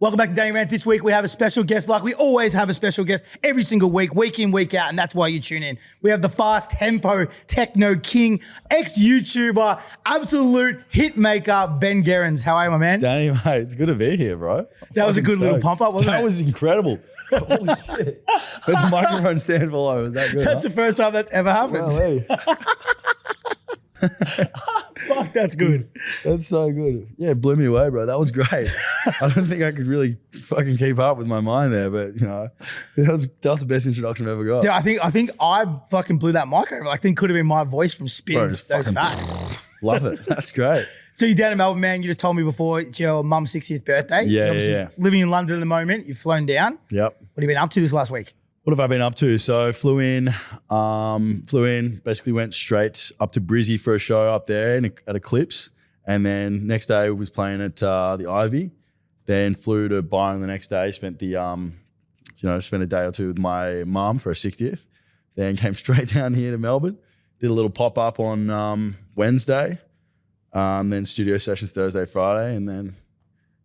Welcome back to Danny Rant. This week we have a special guest, like we always have a special guest every single week in, week out, and that's why you tune in. We have the fast tempo techno king, ex-YouTuber, absolute hit maker, Ben Gerrans. How are you, my man? Danny, mate, it's good to be here, bro. That was a good little pump up, wasn't it? That was incredible. Holy shit. With the microphone stand below, was that good? That's the first time that's ever happened. Well, hey. Fuck, that's good. That's so good. Yeah, it blew me away, bro. That was great. I don't think I could really fucking keep up with my mind there, but you know, that was the best introduction I've ever got. Dude, I think I fucking blew that mic over. I think could have been my voice from spitting those facts. Love it. That's great. So you're down in Melbourne, man. You just told me before it's your mum's 60th birthday. Yeah. Living in London at the moment. You've flown down. Yep. What have you been up to this last week? What have I been up to? So flew in, basically went straight up to Brizzy for a show up there at Eclipse. And then next day was playing at the Ivy. Then flew to Byron the next day, spent a day or two with my mum for her 60th. Then came straight down here to Melbourne. Did a little pop-up on Wednesday. Then studio sessions Thursday, Friday. And then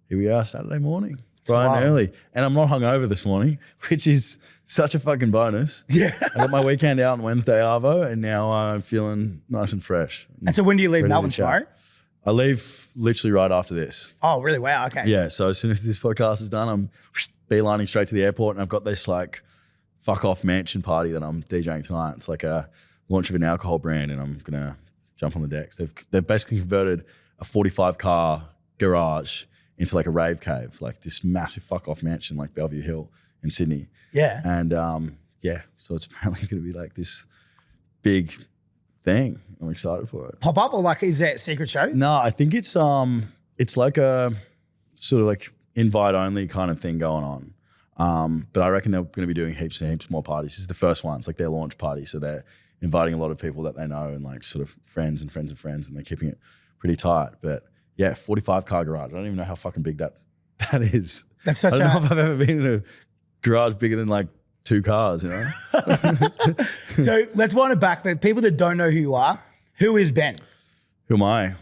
here we are Saturday morning. Bright and early. And I'm not hungover this morning, which is such a fucking bonus. Yeah. I got my weekend out on Wednesday, Arvo, and now I'm feeling nice and fresh. And so when do you leave Melbourne tomorrow? I leave literally right after this. Oh, really? Wow. Okay. Yeah. So as soon as this podcast is done, I'm beelining straight to the airport, and I've got this like fuck off mansion party that I'm DJing tonight. It's like a launch of an alcohol brand, and I'm going to jump on the decks. They've basically converted a 45 car garage into like a rave cave, like this massive fuck off mansion like Bellevue Hill in Sydney. Yeah. And so it's apparently going to be like this big thing. I'm excited for it. Pop up or like is that a secret show? No, I think it's like a sort of like invite only kind of thing going on. But I reckon they're going to be doing heaps and heaps more parties. This is the first one. It's like their launch party, so they're inviting a lot of people that they know and like sort of friends and friends of friends, and they're keeping it pretty tight. But yeah, 45 car garage. I don't even know how fucking big that is. That's such I don't know if I've ever been in a garage bigger than like 2 cars, you know? So let's wind it back for people that don't know who you are. Who is Ben? Who am I?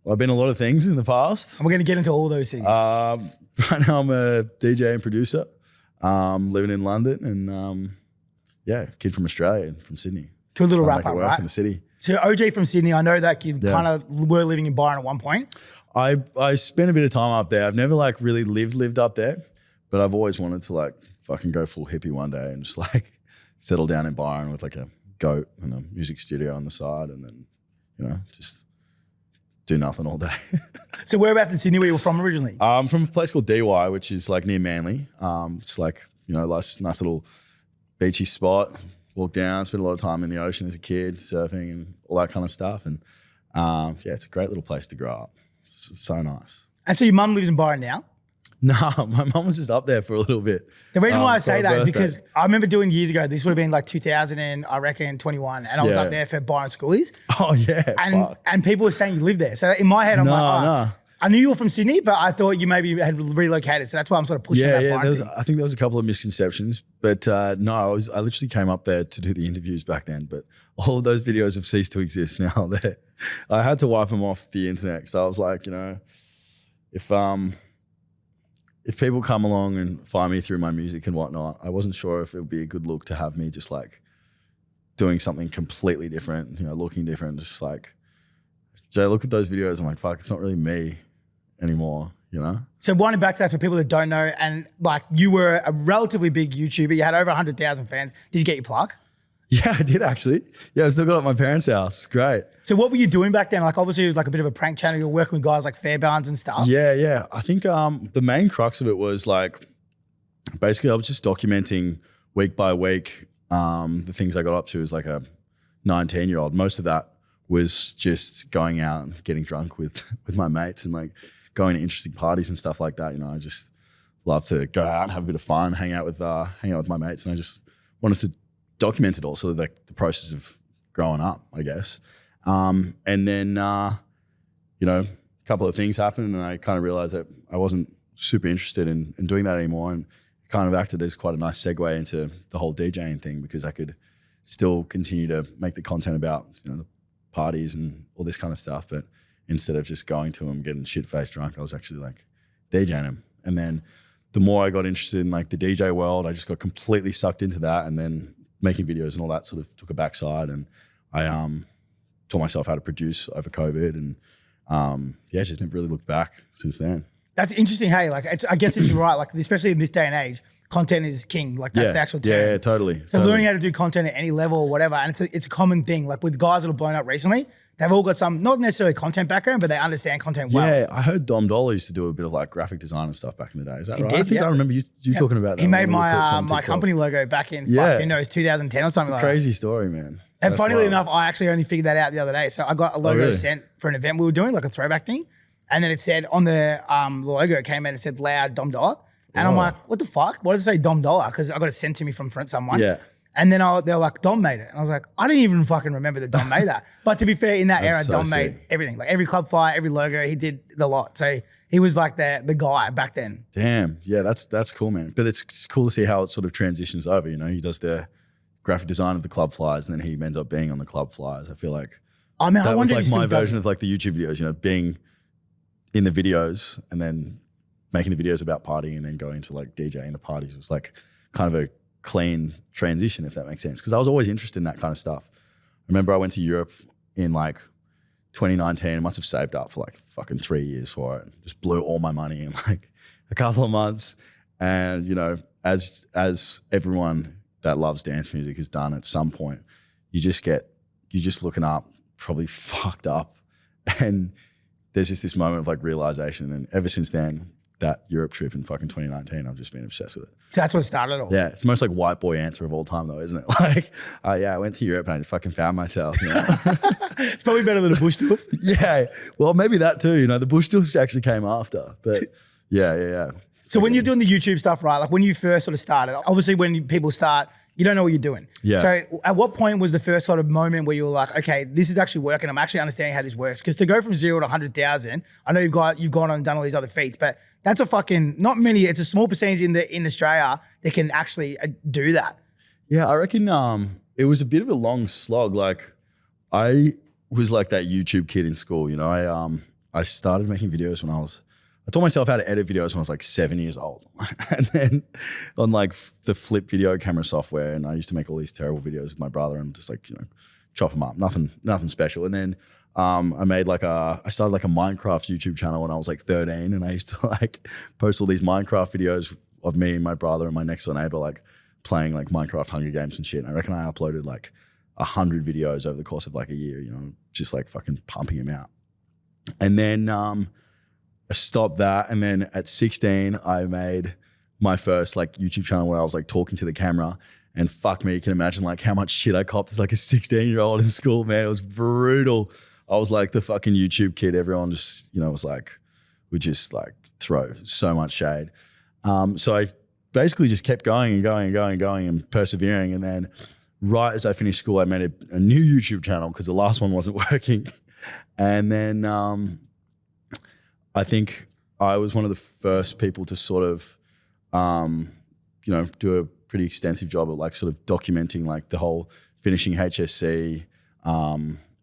Well, I've been a lot of things in the past. And we're going to get into all those things. Right now I'm a DJ and producer, living in London, and kid from Australia, from Sydney. Cool little wrap up, right? In the city. So OJ from Sydney, I know that you kind of were living in Byron at one point. I spent a bit of time up there. I've never like really lived up there, but I've always wanted to like fucking go full hippie one day and just like settle down in Byron with like a goat and a music studio on the side, and then, you know, just do nothing all day. So whereabouts in Sydney were you from originally? I'm from a place called DY, which is like near Manly. It's like, you know, nice little beachy spot. Walk down, spent a lot of time in the ocean as a kid, surfing and all that kind of stuff. And it's a great little place to grow up. It's so nice. And so your mum lives in Byron now? No, my mum was just up there for a little bit. The reason why I say that is because I remember doing years ago, this would have been like 2000 and I reckon 21, and I was up there for Byron Schoolies. Oh yeah. And people were saying you live there. So in my head, I'm no. I knew you were from Sydney, but I thought you maybe had relocated. So that's why I'm sort of pushing that Byron thing. I think there was a couple of misconceptions, but no, I literally came up there to do the interviews back then, but all of those videos have ceased to exist now. I had to wipe them off the internet. So I was like, you know, if people come along and find me through my music and whatnot, I wasn't sure if it would be a good look to have me just like doing something completely different, you know, looking different, just like, Jay, look at those videos. I'm like, fuck, it's not really me anymore, you know? So winding back to that for people that don't know, and like you were a relatively big YouTuber, you had over 100,000 fans. Did you get your plug? Yeah, I did actually. Yeah, I still got it at my parents' house. It's great. So what were you doing back then? Like obviously it was like a bit of a prank channel. You were working with guys like Fairbairns and stuff. Yeah. I think the main crux of it was like, basically I was just documenting week by week the things I got up to as like a 19-year-old. Most of that was just going out and getting drunk with my mates and like going to interesting parties and stuff like that. You know, I just love to go out and have a bit of fun, hang out with my mates, and I just wanted to document it all, sort of like the process of growing up, I guess. And then you know, a couple of things happened, and I kind of realized that I wasn't super interested in doing that anymore, and it kind of acted as quite a nice segue into the whole DJing thing, because I could still continue to make the content about, you know, the parties and all this kind of stuff, but instead of just going to them, getting shit-faced drunk, I was actually like DJing them. And then the more I got interested in like the DJ world, I just got completely sucked into that. And then making videos and all that sort of took a backside. And I taught myself how to produce over COVID, and just never really looked back since then. That's interesting. Hey, like I guess you're right. Like especially in this day and age, content is king. Like that's the actual term. Yeah, totally. So learning how to do content at any level or whatever, and it's a common thing. Like with guys that have blown up recently, they've all got some, not necessarily content background, but they understand content well. Yeah, I heard Dom Dollar used to do a bit of like graphic design and stuff back in the day. Is that right? Did, I think I remember you talking about that. He made my company logo back in, it was 2010 or something like that. Crazy story, man. And funnily enough, I actually only figured that out the other day. So I got a logo sent for an event we were doing, like a throwback thing. And then it said on the logo, it came in and said loud Dom Dollar. And I'm like, what the fuck? Why does it say Dom Dollar? Because I got it sent to me from someone. Yeah. And then they're like, Dom made it. And I was like, I didn't even fucking remember that Dom made that. But to be fair, in that era, Dom made everything. Like every club flyer, every logo, he did the lot. So he was like the guy back then. Damn. Yeah, that's cool, man. But it's cool to see how it sort of transitions over. You know, he does the graphic design of the club flyers and then he ends up being on the club flyers. I feel like that was like my version of like the YouTube videos, you know, being in the videos and then making the videos about partying and then going to like DJing the parties. It was like kind of a clean transition, if that makes sense. Because I was always interested in that kind of stuff. I remember I went to Europe in like 2019. I must have saved up for like fucking 3 years for it. Just blew all my money in like a couple of months. And you know, as everyone that loves dance music has done at some point, you're just looking up, probably fucked up. And there's just this moment of like realization. And ever since then, that Europe trip in fucking 2019, I've just been obsessed with it. So that's what started it all. Yeah, it's the most like white boy answer of all time though, isn't it? Like, I went to Europe and I just fucking found myself, you know? It's probably better than a bush doof. Yeah, well, maybe that too, you know, the bush doofs actually came after, but yeah. So when you're doing the YouTube stuff, right, like when you first sort of started, obviously when people start, you don't know what you're doing. Yeah. So at what point was the first sort of moment where you were like, okay, this is actually working. I'm actually understanding how this works. Because to go from 0 to 100,000, I know you've gone on and done all these other feats, but that's a fucking, not many, it's a small percentage in Australia that can actually do that. Yeah, I reckon it was a bit of a long slog. Like I was like that YouTube kid in school, you know, I started making videos when I taught myself how to edit videos when I was like 7 years old. And then on like the flip video camera software, and I used to make all these terrible videos with my brother and just like, you know, chop them up, nothing special. And then I started like a Minecraft YouTube channel when I was like 13, and I used to like post all these Minecraft videos of me and my brother and my next door neighbor like playing like Minecraft Hunger Games and shit. And I reckon I uploaded like 100 videos over the course of like a year, you know, just like fucking pumping them out. And then I stopped that, and then at 16 I made my first like YouTube channel where I was like talking to the camera, and fuck me, you can imagine like how much shit I copped as like a 16-year-old in school, man. It was brutal. I was like the fucking YouTube kid. Everyone just, you know, was like, would just like throw so much shade. So I basically just kept going and going and going and going and persevering. And then right as I finished school, I made a new YouTube channel because the last one wasn't working. And then I think I was one of the first people to sort of, you know, do a pretty extensive job of like sort of documenting like the whole finishing HSC,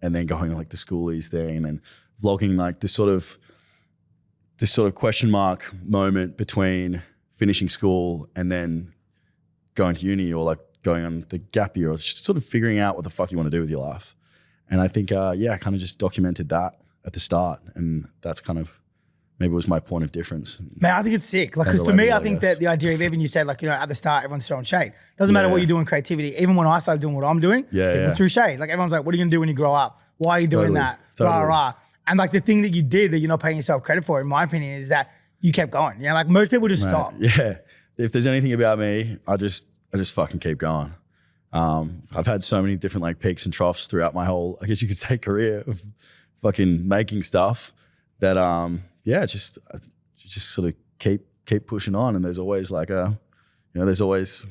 and then going to like the schoolies thing, and then vlogging like this sort of question mark moment between finishing school and then going to uni, or like going on the gap year, or just sort of figuring out what the fuck you want to do with your life. And I think, I kind of just documented that at the start, and that's kind of maybe was my point of difference. Man, I think it's sick. Like, because for me, I think that the idea of even you said, like, you know, at the start, everyone's throwing shade. Doesn't matter what you do in creativity. Even when I started doing what I'm doing, people threw shade. Like, everyone's like, what are you gonna do when you grow up? Why are you doing that? Rah, rah. And like the thing that you did that you're not paying yourself credit for, in my opinion, is that you kept going. You know, like most people just stop. Yeah. If there's anything about me, I just fucking keep going. I've had so many different like peaks and troughs throughout my whole, I guess you could say, career of fucking making stuff that, just sort of keep pushing on. And there's always like there's always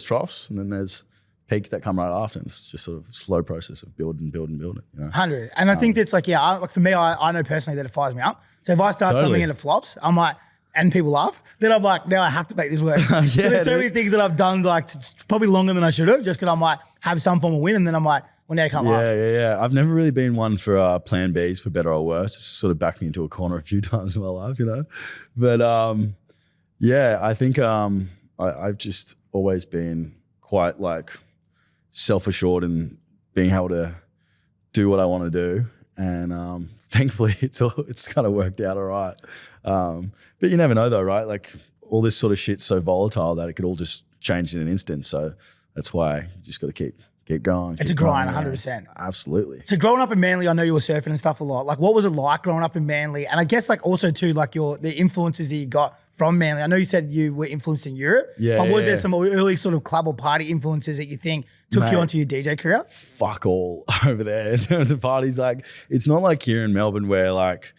troughs, and then there's peaks that come right after. And it's just sort of slow process of building, you know? 100. And I think that's like, like for me, I know personally that it fires me up. So if I start something and it flops, I'm like, and people laugh, then I'm like, now I have to make this work. So there's so many things that I've done like probably longer than I should have, just because I'm like, have some form of win, and then I'm like, well, now come up. Yeah. I've never really been one for plan Bs, for better or worse. It's sort of backed me into a corner a few times in my life, you know. But Yeah, I think I've just always been quite like self-assured in being able to do what I want to do, and thankfully it's kind of worked out all right. But you never know though, right? Like all this sort of shit's so volatile that it could all just change in an instant. So that's why you just got to keep going. It's a grind, 100%. Absolutely. So growing up in Manly, I know you were surfing and stuff a lot. Like, what was it like growing up in Manly? And I guess like also too, like the influences that you got from Manly. I know you said you were influenced in Europe. Yeah. But was there some early sort of club or party influences that you think took you onto your DJ career? Fuck all over there in terms of parties. Like, it's not like here in Melbourne where like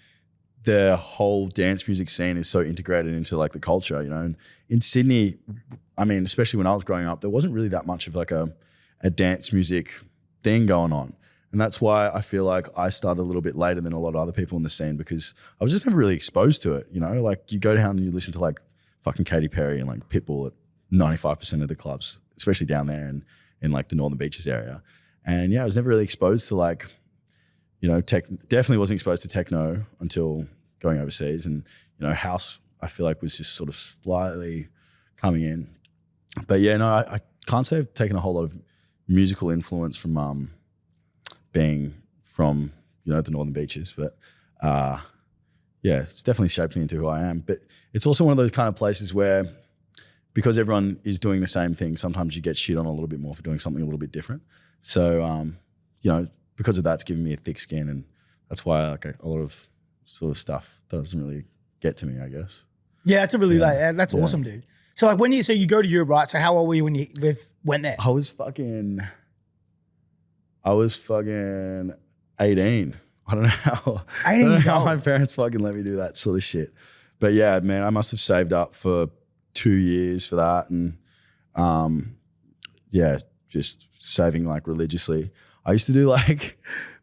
the whole dance music scene is so integrated into like the culture, you know. And in Sydney, I mean, especially when I was growing up, there wasn't really that much of like a dance music thing going on. And that's why I feel like I started a little bit later than a lot of other people in the scene, because I was just never really exposed to it, you know? Like you go down and you listen to like fucking Katy Perry and like Pitbull at 95% of the clubs, especially down there in like the Northern Beaches area. And yeah, I was never really exposed to like, you know, definitely wasn't exposed to techno until going overseas. And, you know, house, I feel like was just sort of slightly coming in. But yeah, no, I can't say I've taken a whole lot of musical influence from being from, you know, the Northern Beaches. But yeah, it's definitely shaped me into who I am. But it's also one of those kind of places where, because everyone is doing the same thing, sometimes you get shit on a little bit more for doing something a little bit different. So, you know, because of that, it's given me a thick skin, and that's why like a lot of sort of stuff doesn't really get to me, I guess. Yeah, it's a really that's awesome, dude. So like when you go to Europe, right? So how old were you when you went there? I was fucking 18. I don't know how. 18 I don't know years how old. my parents fucking let me do that sort of shit. But yeah, man, I must have saved up for 2 years for that, and yeah, just saving like religiously. I used to do like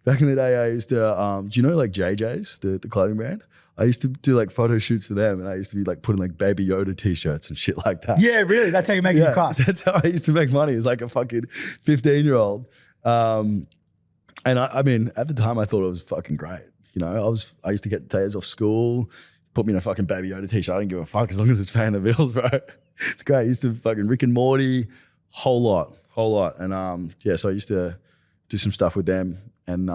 back in the day. I used to do you know like JJ's, the clothing brand? I used to do like photo shoots for them, and I used to be like putting like Baby Yoda t-shirts and shit like that. Yeah, really? That's how you make your cost. That's how I used to make money as like a fucking 15-year-old. And I mean, at the time I thought it was fucking great. You know, I used to get days off school, put me in a fucking Baby Yoda t-shirt. I didn't give a fuck as long as it's paying the bills, bro. It's great. I used to fucking Rick and Morty, whole lot. And yeah, so I used to do some stuff with them, and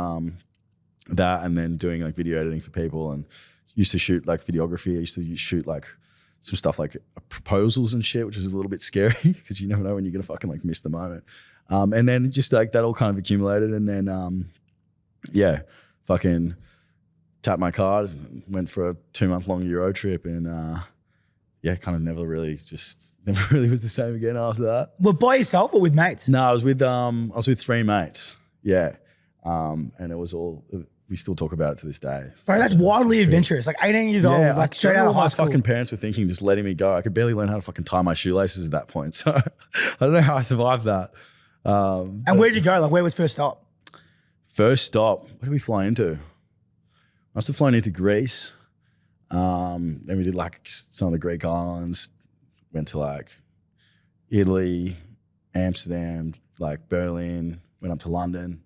that, and then doing like video editing for people, and used to shoot like videography. I used to shoot like some stuff like proposals and shit, which was a little bit scary because you never know when you're gonna fucking like miss the moment. And then just like that all kind of accumulated, and then yeah, fucking tapped my card, went for a 2-month-long Euro trip, and yeah, kind of never really was the same again after that. Well, by yourself or with mates? No, I was with 3 mates. Yeah, and it was all. We still talk about it to this day. Bro, that's wildly adventurous. Like 18 years old, like straight out of high school. My fucking parents were thinking, just letting me go. I could barely learn how to fucking tie my shoelaces at that point. So I don't know how I survived that. And where'd you go? Like, where was first stop? First stop, where did we fly into? Must have flown into Greece. Then we did like some of the Greek islands. Went to like Italy, Amsterdam, like Berlin. Went up to London,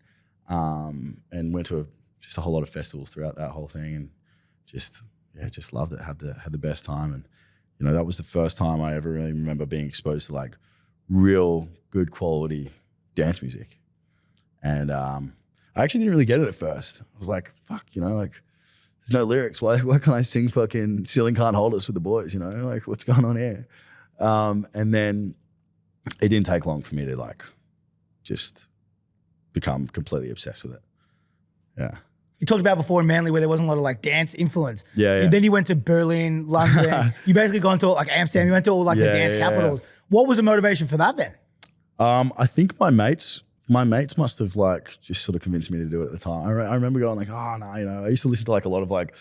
and went to just a whole lot of festivals throughout that whole thing, and just loved it. Had the best time, and you know, that was the first time I ever really remember being exposed to like real good quality dance music. And I actually didn't really get it at first. I was like, fuck, you know, like there's no lyrics. Why can't I sing fucking Ceiling Can't Hold Us with the boys, you know? Like, what's going on here? And then it didn't take long for me to like just become completely obsessed with it. Yeah. You talked about before in Manly where there wasn't a lot of like dance influence. Yeah. Then you went to Berlin, London. You basically gone to like Amsterdam. You went to all like the dance capitals. What was the motivation for that then? I think my mates must have like just sort of convinced me to do it at the time. I remember going like, oh no, you know, I used to listen to like a lot of like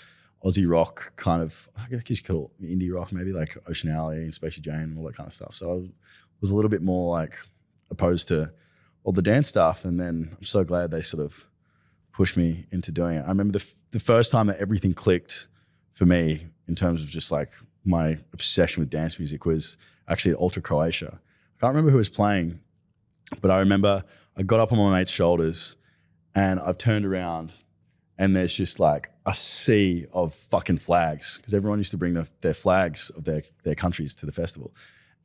Aussie rock kind of, I guess you could call it indie rock, maybe like Ocean Alley, Spacey Jane, and all that kind of stuff. So I was a little bit more like opposed to all the dance stuff. And then I'm so glad they sort of pushed me into doing it. I remember the first time that everything clicked for me in terms of just like my obsession with dance music was actually at Ultra Croatia. I can't remember who was playing, but I remember I got up on my mate's shoulders and I've turned around and there's just like a sea of fucking flags because everyone used to bring their flags of their countries to the festival.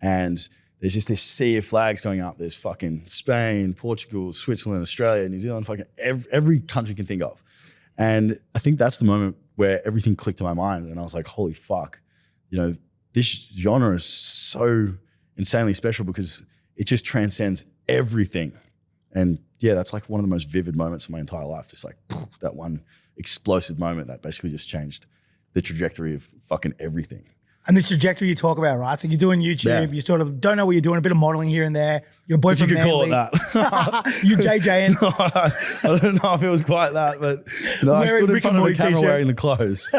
And there's just this sea of flags going up. There's fucking Spain, Portugal, Switzerland, Australia, New Zealand, fucking every country you can think of. And I think that's the moment where everything clicked in my mind. And I was like, holy fuck, you know, this genre is so insanely special because it just transcends everything. And yeah, that's like one of the most vivid moments of my entire life. Just like that one explosive moment that basically just changed the trajectory of fucking everything. And this trajectory you talk about, right? So you're doing YouTube, you sort of don't know what you're doing, a bit of modeling here and there. Your boyfriend, you could call it that. You JJing. I don't know if it was quite that, but I stood in front of the camera wearing the clothes.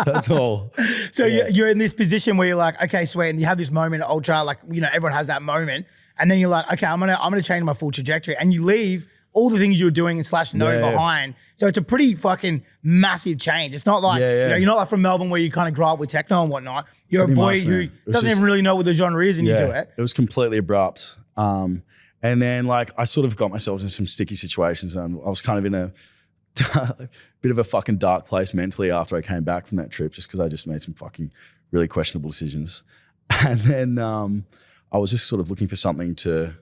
That's all. So you're in this position where you're like, okay, sweet, and you have this moment at Ultra, like, you know, everyone has that moment. And then you're like, okay, I'm gonna change my full trajectory. And you leave all the things you were doing and /know behind. So it's a pretty fucking massive change. It's not like, you know, you're not like from Melbourne where you kind of grow up with techno and whatnot. You're pretty a boy who doesn't even really know what the genre is and you do it. It was completely abrupt. And then like I sort of got myself in some sticky situations and I was kind of in a bit of a fucking dark place mentally after I came back from that trip just because I just made some fucking really questionable decisions. And then I was just sort of looking for something to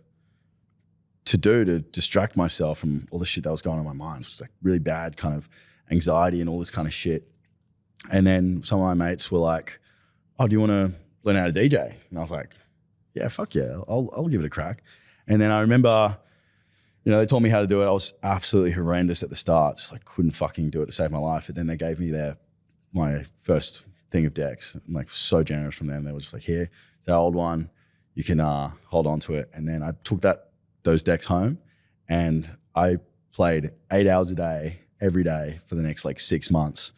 do to distract myself from all the shit that was going on in my mind. It's like really bad kind of anxiety and all this kind of shit. And then some of my mates were like, oh, do you want to learn how to DJ? And I was like, yeah, fuck yeah, I'll give it a crack. And then I remember, you know, they taught me how to do it. I was absolutely horrendous at the start, just like couldn't fucking do it to save my life. But then they gave me my first thing of decks and like so generous from them. They were just like, here, it's our old one. You can hold on to it. And then I took those decks home and I played 8 hours a day, every day for the next like 6 months.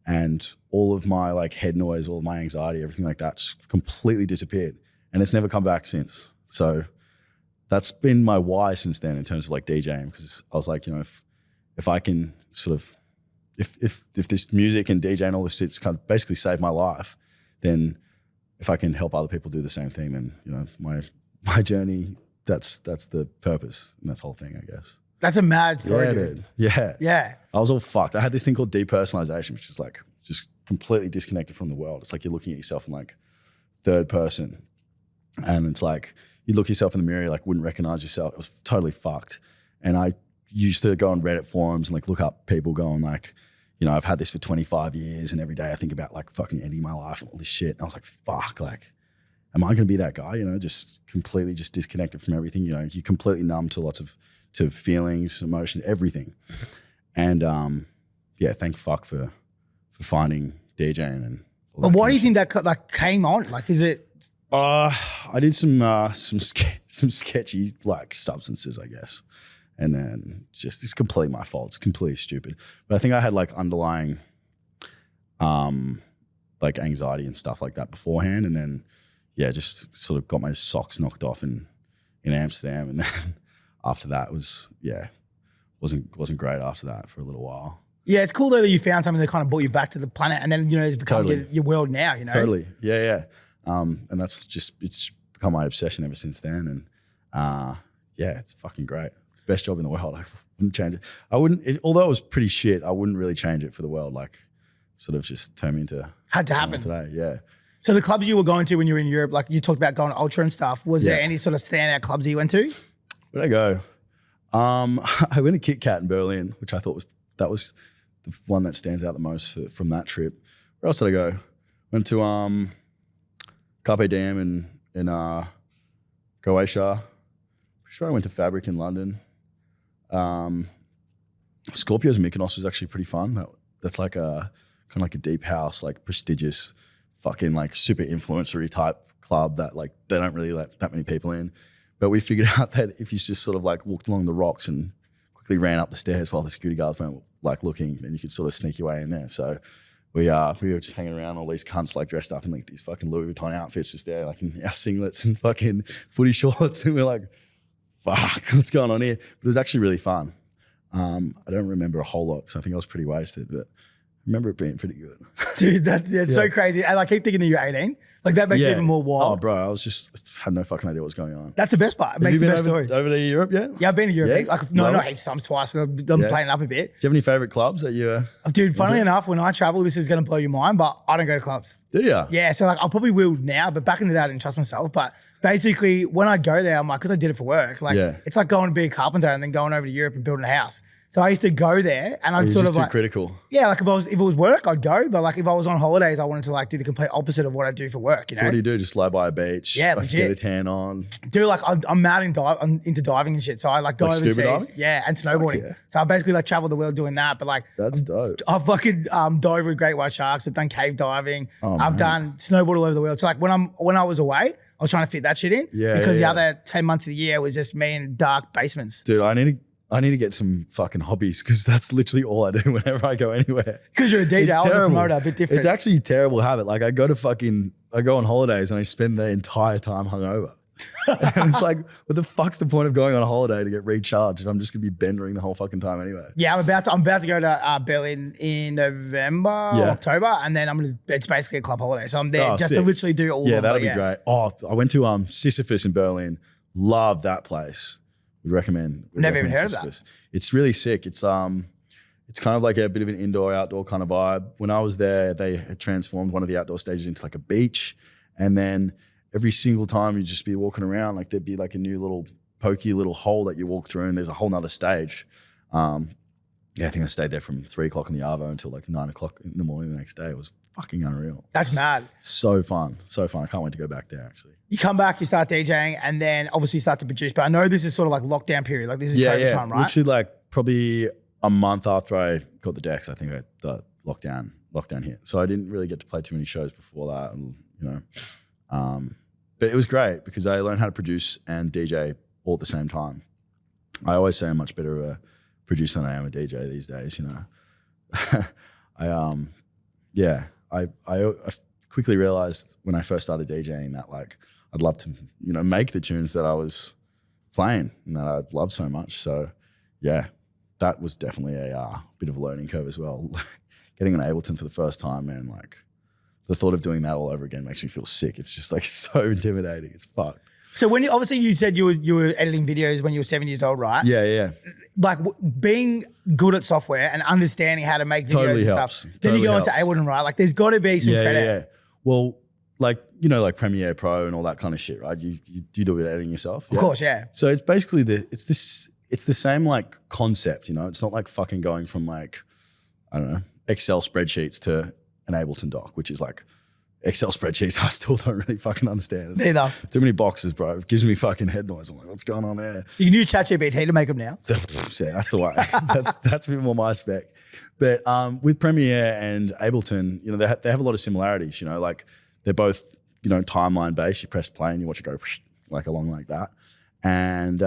And all of my like head noise, all of my anxiety, everything like that just completely disappeared. And it's never come back since. So that's been my why since then in terms of like DJing, because I was like, you know, if I can sort of, if this music and DJ and all this shit's kind of basically saved my life, then if I can help other people do the same thing, then, you know, my journey, that's the purpose in this whole thing, I guess. That's a mad story, dude. Yeah. I was all fucked. I had this thing called depersonalization, which is like just completely disconnected from the world. It's like you're looking at yourself in like third person. And it's like you look yourself in the mirror, you like wouldn't recognize yourself. It was totally fucked. And I used to go on Reddit forums and like look up people going like, you know, I've had this for 25 years and every day I think about like fucking ending my life and all this shit. And I was like, fuck, like, am I going to be that guy? You know, just completely just disconnected from everything. You know, you're completely numb to to feelings, emotions, everything. And yeah, thank fuck for finding DJing and. But why do you think that like came on? Like, is it? I did some sketchy like substances, I guess, and then just it's completely my fault. It's completely stupid. But I think I had like underlying, like anxiety and stuff like that beforehand, and then. Yeah, just sort of got my socks knocked off in Amsterdam, and then after that wasn't great after that for a little while. Yeah, it's cool though that you found something that kind of brought you back to the planet, and then, you know, it's become your world now. You know, totally. Yeah. And that's just it's become my obsession ever since then, and yeah, it's fucking great. It's the best job in the world. I wouldn't change it. Although it was pretty shit, I wouldn't really change it for the world. Like, sort of just turned me into had to happen today. Yeah. So the clubs you were going to when you were in Europe, like you talked about going to Ultra and stuff, was there any sort of standout clubs that you went to? Where'd I go? I went to Kit Kat in Berlin, which I thought was the one that stands out the most from that trip. Where else did I go? Went to Carpe Diem in Croatia. Pretty sure I went to Fabric in London. Scorpios in Mykonos was actually pretty fun. That's like a kind of like a deep house, like prestigious, fucking like super influencery type club that like they don't really let that many people in. But we figured out that if you just sort of like walked along the rocks and quickly ran up the stairs while the security guards weren't like looking, then you could sort of sneak your way in there. So we were just hanging around, all these cunts like dressed up in like these fucking Louis Vuitton outfits just there, like in our singlets and fucking footy shorts. And we're like, fuck, what's going on here? But it was actually really fun. I don't remember a whole lot because I think I was pretty wasted, but remember it being pretty good. Dude, that's so crazy. And I keep thinking that you're 18. Like that makes it even more wild. Oh, bro, I had no fucking idea what was going on. That's the best part. It makes the best stories. Over to Europe yet? Yeah, I've been to Europe. Yeah? Like, no, not heaps times, twice. I'm playing up a bit. Do you have any favorite clubs that you? Dude, funnily enough, when I travel, this is going to blow your mind, but I don't go to clubs. Do you? Yeah, so like I probably will now, but back in the day I didn't trust myself. But basically, when I go there, I'm like, because I did it for work. Like, it's like going to be a carpenter and then going over to Europe and building a house. So I used to go there and I'd sort of like critical. Yeah, like if it was work, I'd go. But like if I was on holidays, I wanted to like do the complete opposite of what I do for work. You know? So what do you do? Just lie by a beach? Yeah, like legit. Get a tan on. Dude, like I'm mad I'm into diving and shit. So I like go Like overseas. scuba diving? Yeah, and snowboarding. Yeah. So I basically like traveled the world doing that. But like That's dope. I've fucking dove with great white sharks. I've done cave diving. Oh, I've done snowboard all over the world. So like when I was away, I was trying to fit that shit in. Yeah, Because the other 10 months of the year was just me in dark basements. Dude, I need to get some fucking hobbies because that's literally all I do whenever I go anywhere. Because you're a DJ, I was a promoter, a bit different. It's actually a terrible habit. Like I go on holidays and I spend the entire time hungover. And it's like, what the fuck's the point of going on a holiday to get recharged if I'm just gonna be bendering the whole fucking time anyway? Yeah, I'm about to go to Berlin in November, October, and then it's basically a club holiday. So I'm there just to literally do all of them. Yeah, that'll be great. Oh, I went to Sisyphus in Berlin. Love that place. Would recommend. Never even heard of that. It's really sick. It's kind of like a bit of an indoor-outdoor kind of vibe. When I was there, they had transformed one of the outdoor stages into like a beach, and then every single time you'd just be walking around, like there'd be like a new little pokey little hole that you walk through, and there's a whole nother stage. I think I stayed there from 3 o'clock in the Arvo until like 9 o'clock in the morning the next day. It was fucking unreal. That's mad. So fun. So fun. I can't wait to go back there actually. You come back, you start DJing, and then obviously you start to produce. But I know this is sort of like lockdown period. Like this is COVID time, right? Literally like probably a month after I got the decks, I think the lockdown hit. So I didn't really get to play too many shows before that, and, you know. But it was great because I learned how to produce and DJ all at the same time. I always say I'm much better of a producer than I am a DJ these days, you know. I quickly realized when I first started DJing that like I'd love to, you know, make the tunes that I was playing and that I love so much. So yeah, that was definitely a bit of a learning curve as well. Getting on Ableton for the first time, man, like the thought of doing that all over again makes me feel sick. It's just like so intimidating. It's fucked. So when you said you were editing videos when you were 7 years old, right? Yeah. Like being good at software and understanding how to make videos Totally and helps. stuff. Then you go into Ableton, right? Like there's got to be some credit. Yeah. Well, like, you know, like Premiere Pro and all that kind of shit, right? You do a bit of editing yourself. Of course, yeah. So it's basically it's the same like concept, you know? It's not like fucking going from like, I don't know, Excel spreadsheets to an Ableton doc, which is like Excel spreadsheets I still don't really fucking understand. Neither. Too many boxes, bro. It gives me fucking head noise. I'm like, what's going on there? You can use ChatGPT to make them now. Yeah, that's the way. that's a bit more my spec. But with Premiere and Ableton, you know, they have a lot of similarities. You know, like they're both, you know, timeline based. You press play and you watch it go like along like that. And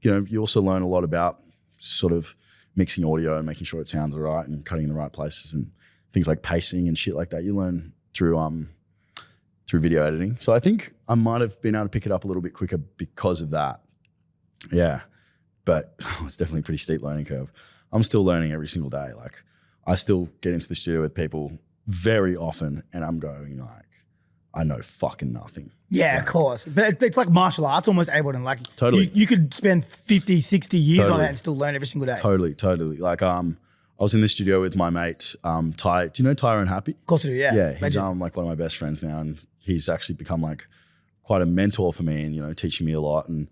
you know, you also learn a lot about sort of mixing audio and making sure it sounds all right and cutting in the right places and things like pacing and shit like that. You learn through video editing. So I think I might have been able to pick it up a little bit quicker because of that. Yeah, but it's definitely a pretty steep learning curve. I'm still learning every single day. Like I still get into the studio with people very often and I'm going like, I know fucking nothing. Yeah, of course. But it's like martial arts, almost Ableton. Like totally. You could spend 50, 60 years on it and still learn every single day. Totally. Like I was in the studio with my mate, Ty. Do you know Tyrone Happy? Of course I do, yeah. Yeah, he's like one of my best friends now, and he's actually become like quite a mentor for me and, you know, teaching me a lot. And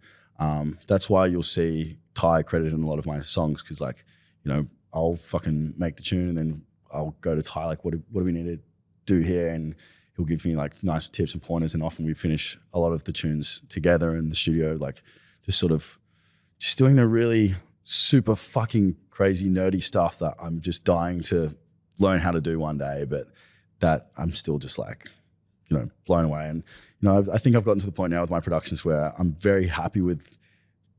that's why you'll see Ty credited in a lot of my songs because, like, you know, I'll fucking make the tune and then I'll go to Ty, like, what do we need to do here? And he'll give me like nice tips and pointers, and often we finish a lot of the tunes together in the studio, like just doing the really super fucking crazy nerdy stuff that I'm just dying to learn how to do one day, but that I'm still just like, you know, blown away. And, you know, I think I've gotten to the point now with my productions where I'm very happy with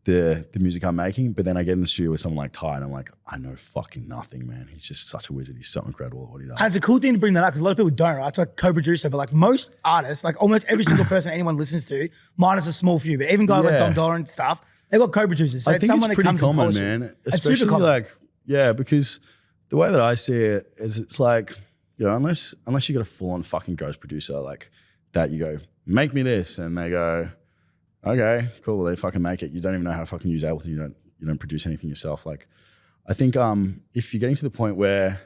the music I'm making, but then I get in the studio with someone like Ty and I'm like, I know fucking nothing, man. He's just such a wizard. He's so incredible at what he does. And it's a cool thing to bring that up because a lot of people don't, right? It's like co-producer, but like most artists, like almost every single person anyone listens to, minus a small few, but even guys like Dom Dollar and stuff, they've got co-producers. So I it's think someone it's that pretty comes common, and polishes. man. Especially like, yeah, because the way that I see it is it's like, you know, unless you got a full on fucking ghost producer like that, you go, make me this, and they go, okay, cool. Well, they fucking make it. You don't even know how to fucking use Ableton. You don't produce anything yourself. Like, I think if you're getting to the point where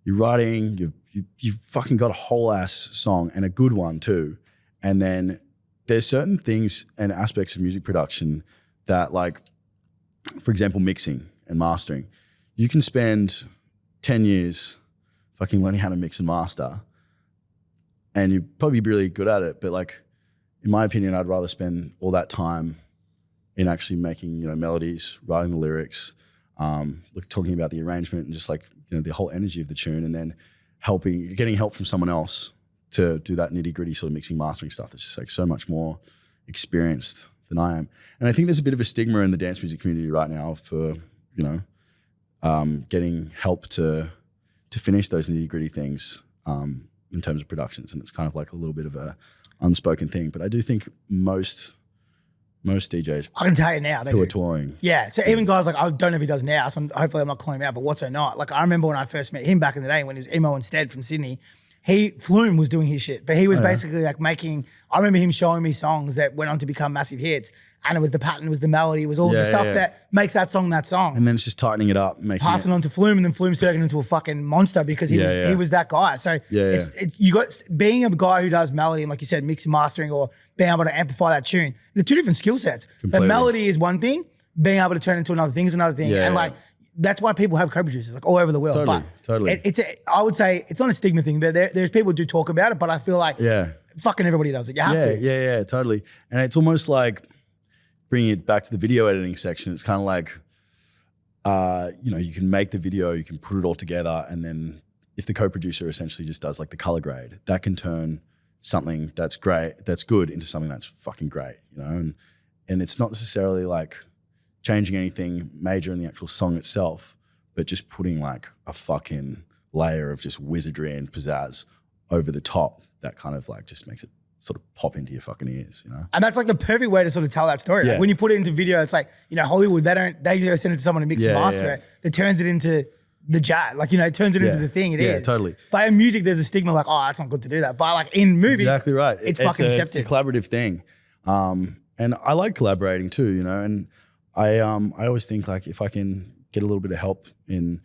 you're writing, you've fucking got a whole ass song and a good one too, and then there's certain things and aspects of music production that, like, for example, mixing and mastering. You can spend 10 years fucking learning how to mix and master, and you'd probably be really good at it. But like, in my opinion, I'd rather spend all that time in actually making, you know, melodies, writing the lyrics, talking about the arrangement and just like, you know, the whole energy of the tune, and then getting help from someone else to do that nitty gritty sort of mixing, mastering stuff that's just like so much more experienced than I am. And I think there's a bit of a stigma in the dance music community right now for, you know, getting help to finish those nitty gritty things in terms of productions. And it's kind of like a little bit of a unspoken thing. But I do think most DJs, I can tell you now, who are touring. Yeah, so even guys like, I don't know if he does now, so hopefully I'm not calling him out, but what's so not? Like, I remember when I first met him back in the day when he was Emo Instead from Sydney, Flume was doing his shit, but he was basically like making, I remember him showing me songs that went on to become massive hits, and it was the pattern, it was the melody, it was all the stuff that makes that song that song. And then it's just tightening it up, passing on to Flume, and then Flume's turning into a fucking monster because he was that guy. So it's you got being a guy who does melody and, like you said, mixing, mastering, or being able to amplify that tune. They're two different skill sets. The melody is one thing, being able to turn into another thing is another thing. And like, that's why people have co-producers like all over the world. Totally. I would say it's not a stigma thing, but there's people who do talk about it, but I feel like fucking everybody does it. You have to. Yeah, totally. And it's almost like bringing it back to the video editing section. It's kind of like, you know, you can make the video, you can put it all together, and then if the co-producer essentially just does like the color grade, that can turn something that's great, that's good, into something that's fucking great, you know? And it's not necessarily like changing anything major in the actual song itself, but just putting like a fucking layer of just wizardry and pizzazz over the top that kind of like just makes it sort of pop into your fucking ears, you know? And that's like the perfect way to sort of tell that story. Like when you put it into video, it's like, you know, Hollywood, they go send it to someone to mix and master it, that turns it into the jazz. Like, you know, it turns it into the thing it is. Yeah, totally. But in music, there's a stigma like, oh, that's not good to do that. But like in movies, exactly right. It's fucking accepted. It's a collaborative thing. And I like collaborating too, you know, and I always think like if I can get a little bit of help in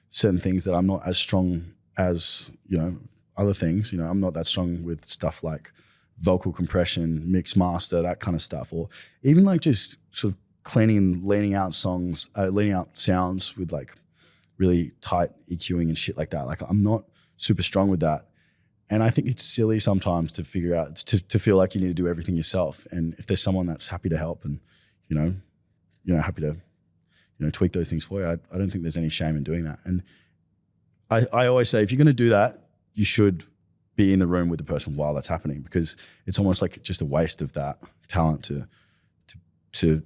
certain things that I'm not as strong as, you know, other things, you know, I'm not that strong with stuff like vocal compression, mix master, that kind of stuff, or even like just sort of cleaning and leaning out sounds with like really tight EQing and shit like that. Like I'm not super strong with that. And I think it's silly sometimes to figure out, to feel like you need to do everything yourself. And if there's someone that's happy to help and, you know, happy to, you know, tweak those things for you, I don't think there's any shame in doing that. And I always say, if you're going to do that, you should be in the room with the person while that's happening, because it's almost like just a waste of that talent to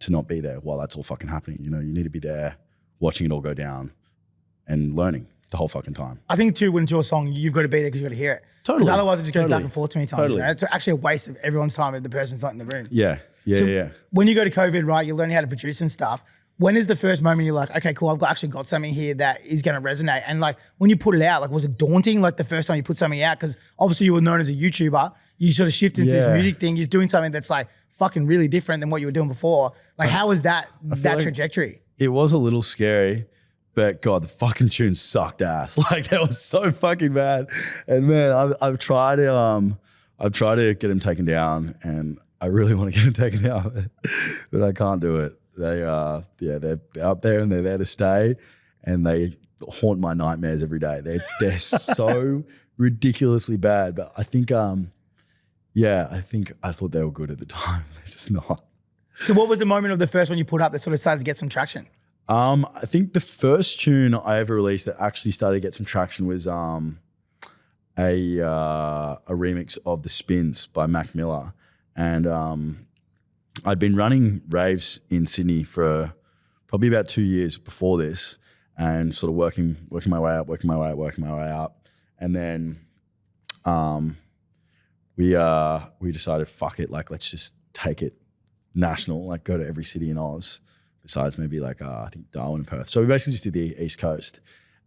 not be there while that's all fucking happening. You know, you need to be there watching it all go down and learning the whole fucking time. I think too, when it's your song, you've got to be there because you've got to hear it. Totally. Because otherwise it just goes back and forth too many times. Totally. You know? It's actually a waste of everyone's time if the person's not in the room. Yeah. When you go to COVID, right, you're learning how to produce and stuff. When is the first moment you're like, okay, cool, I've actually got something here that is going to resonate? And like, when you put it out, like, was it daunting? Like the first time you put something out, because obviously you were known as a YouTuber, you sort of shifted into this music thing. You're doing something that's like fucking really different than what you were doing before. Like, how was that trajectory? It was a little scary, but God, the fucking tune sucked ass. Like that was so fucking bad. And man, I've tried to get him taken down, and I really want to get him taken down, but I can't do it. They're out there and they're there to stay, and they haunt my nightmares every day. They're so ridiculously bad. But I think I thought they were good at the time. They're just not. So what was the moment of the first one you put up that sort of started to get some traction? I think the first tune I ever released that actually started to get some traction was a remix of The Spins by Mac Miller. And I'd been running raves in Sydney for probably about 2 years before this, and sort of working my way up. And then we decided, fuck it, like let's just take it national, like go to every city in Oz, besides maybe like I think Darwin and Perth. So we basically just did the East Coast.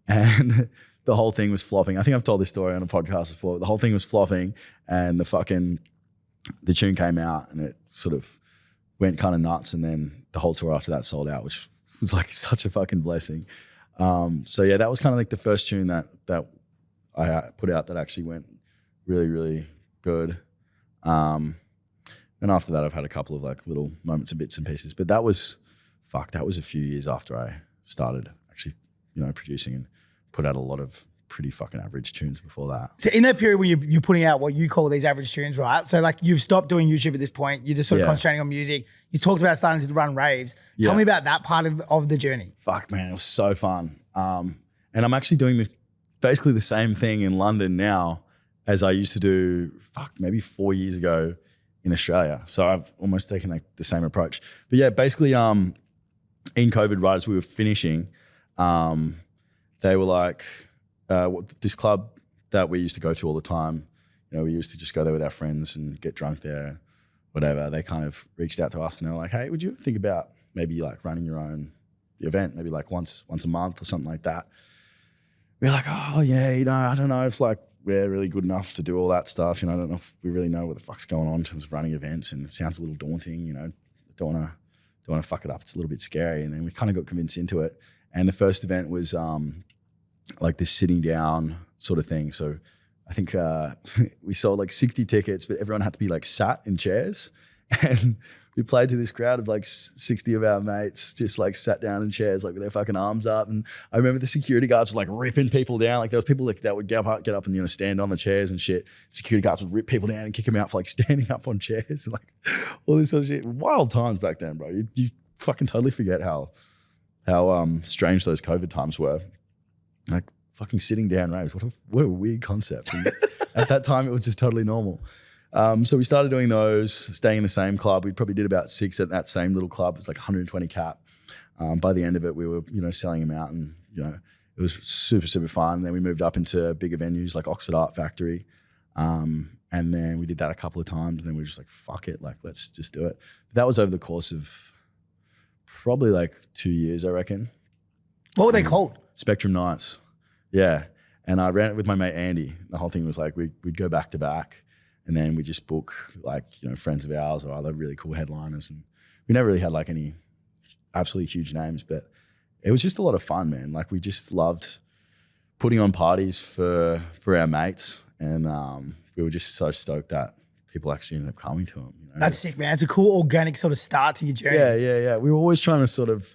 and the whole thing was flopping. I think I've told this story on a podcast before. The whole thing was flopping, and the tune came out, and it sort of went kind of nuts. And then the whole tour after that sold out, which was like such a fucking blessing. So yeah, that was kind of like the first tune that I put out that actually went really, really good. Then after that, I've had a couple of like little moments and bits and pieces, but that was a few years after I started actually, producing and put out a lot of pretty fucking average tunes before that. So in that period when you're putting out what you call these average tunes, right? So like you've stopped doing YouTube at this point. You're just sort of concentrating on music. You talked about starting to run raves. Tell me about that part of the journey. Fuck, man, it was so fun. And I'm actually doing basically the same thing in London now as I used to do, maybe 4 years ago in Australia. So I've almost taken like the same approach. But yeah, basically in COVID, right as we were finishing, they were like, this club that we used to go to all the time, we used to just go there with our friends and get drunk there, whatever. They kind of reached out to us and they were like, hey, would you ever think about maybe like running your own event, maybe like once a month or something like that? We're like, oh yeah, I don't know if like we're really good enough to do all that stuff. I don't know if we really know what the fuck's going on in terms of running events, and it sounds a little daunting. Don't want to fuck it up. It's a little bit scary. And then we kind of got convinced into it. And the first event was like this sitting down sort of thing. So I think we sold like 60 tickets, but everyone had to be like sat in chairs. And we played to this crowd of like 60 of our mates, just like sat down in chairs, like with their fucking arms up. And I remember the security guards were like ripping people down. Like there was people that would get up and stand on the chairs and shit. Security guards would rip people down and kick them out for like standing up on chairs and like all this sort of shit. Wild times back then, bro. You fucking totally forget how strange those COVID times were. Like fucking sitting down raves. What a weird concept. And at that time, it was just totally normal. So we started doing those, staying in the same club. We probably did about 6 at that same little club. It was like 120 cap. By the end of it, we were, selling them out, and, it was super, super fun. And then we moved up into bigger venues like Oxford Art Factory. And then we did that a couple of times, and then we were just like, fuck it, like, let's just do it. But that was over the course of probably like 2 years, I reckon. What were they called? Spectrum Nights. Yeah. And I ran it with my mate Andy. The whole thing was like, we'd go back to back. And then we just book like, friends of ours or other really cool headliners. And we never really had like any absolutely huge names, but it was just a lot of fun, man. Like we just loved putting on parties for our mates. And we were just so stoked that people actually ended up coming to them. That's sick, man. It's a cool organic sort of start to your journey. Yeah. We were always trying to sort of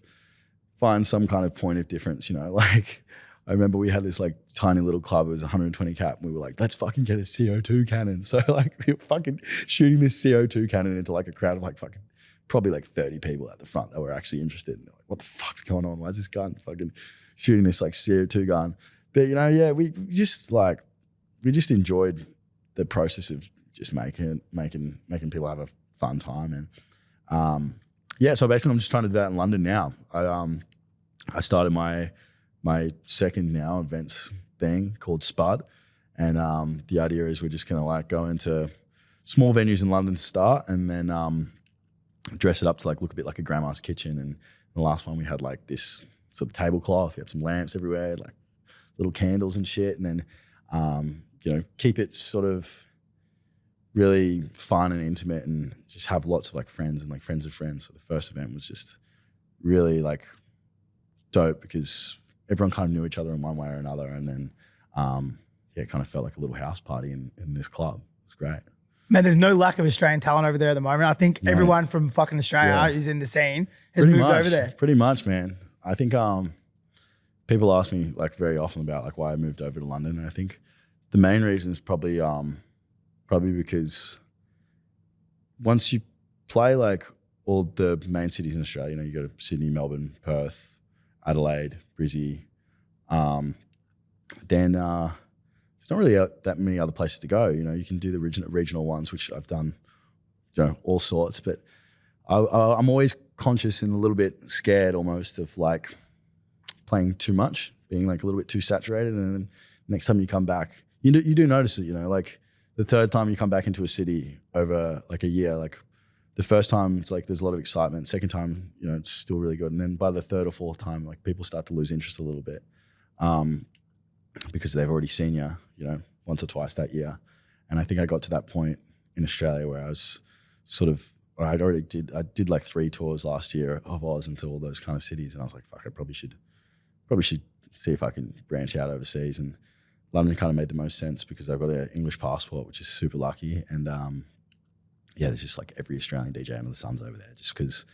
find some kind of point of difference, like I remember we had this like tiny little club. It was 120 cap. And we were like, let's fucking get a CO2 cannon. So like we were fucking shooting this CO2 cannon into like a crowd of like fucking probably like 30 people at the front that were actually interested. And they're like, what the fuck's going on? Why is this gun fucking shooting this like CO2 gun? But we just enjoyed the process of just making people have a fun time. And so basically I'm just trying to do that in London now. I started my second now events thing called Spud. And the idea is we're just going to like go into small venues in London to start, and then dress it up to like look a bit like a grandma's kitchen. And the last one we had like this sort of tablecloth. We had some lamps everywhere, like little candles and shit. And then, keep it sort of really fun and intimate, and just have lots of like friends and like friends of friends. So the first event was just really like dope because everyone kind of knew each other in one way or another. And then, it kind of felt like a little house party in this club. It was great. Man, there's no lack of Australian talent over there at the moment. I think everyone from fucking Australia who's in the scene has moved over there. Pretty much, man. I think people ask me like very often about like why I moved over to London. And I think the main reason is probably because once you play like all the main cities in Australia, you go to Sydney, Melbourne, Perth, Adelaide, Brizzy, then there's not really that many other places to go. You can do the regional ones, which I've done, all sorts. But I'm always conscious and a little bit scared almost of like playing too much, being like a little bit too saturated. And then next time you come back, you do notice it, like the third time you come back into a city over like a year, like the first time it's like there's a lot of excitement. Second time, it's still really good. And then by the third or fourth time, like people start to lose interest a little bit. because they've already seen you, you know, once or twice that year. And I think I got to that point in Australia where I was sort of, I did like 3 tours last year of Oz into all those kind of cities. And I was like, fuck, I probably should see if I can branch out overseas. And London kind of made the most sense because I've got an English passport, which is super lucky. And yeah, there's just like every Australian DJ under the sun's over there just because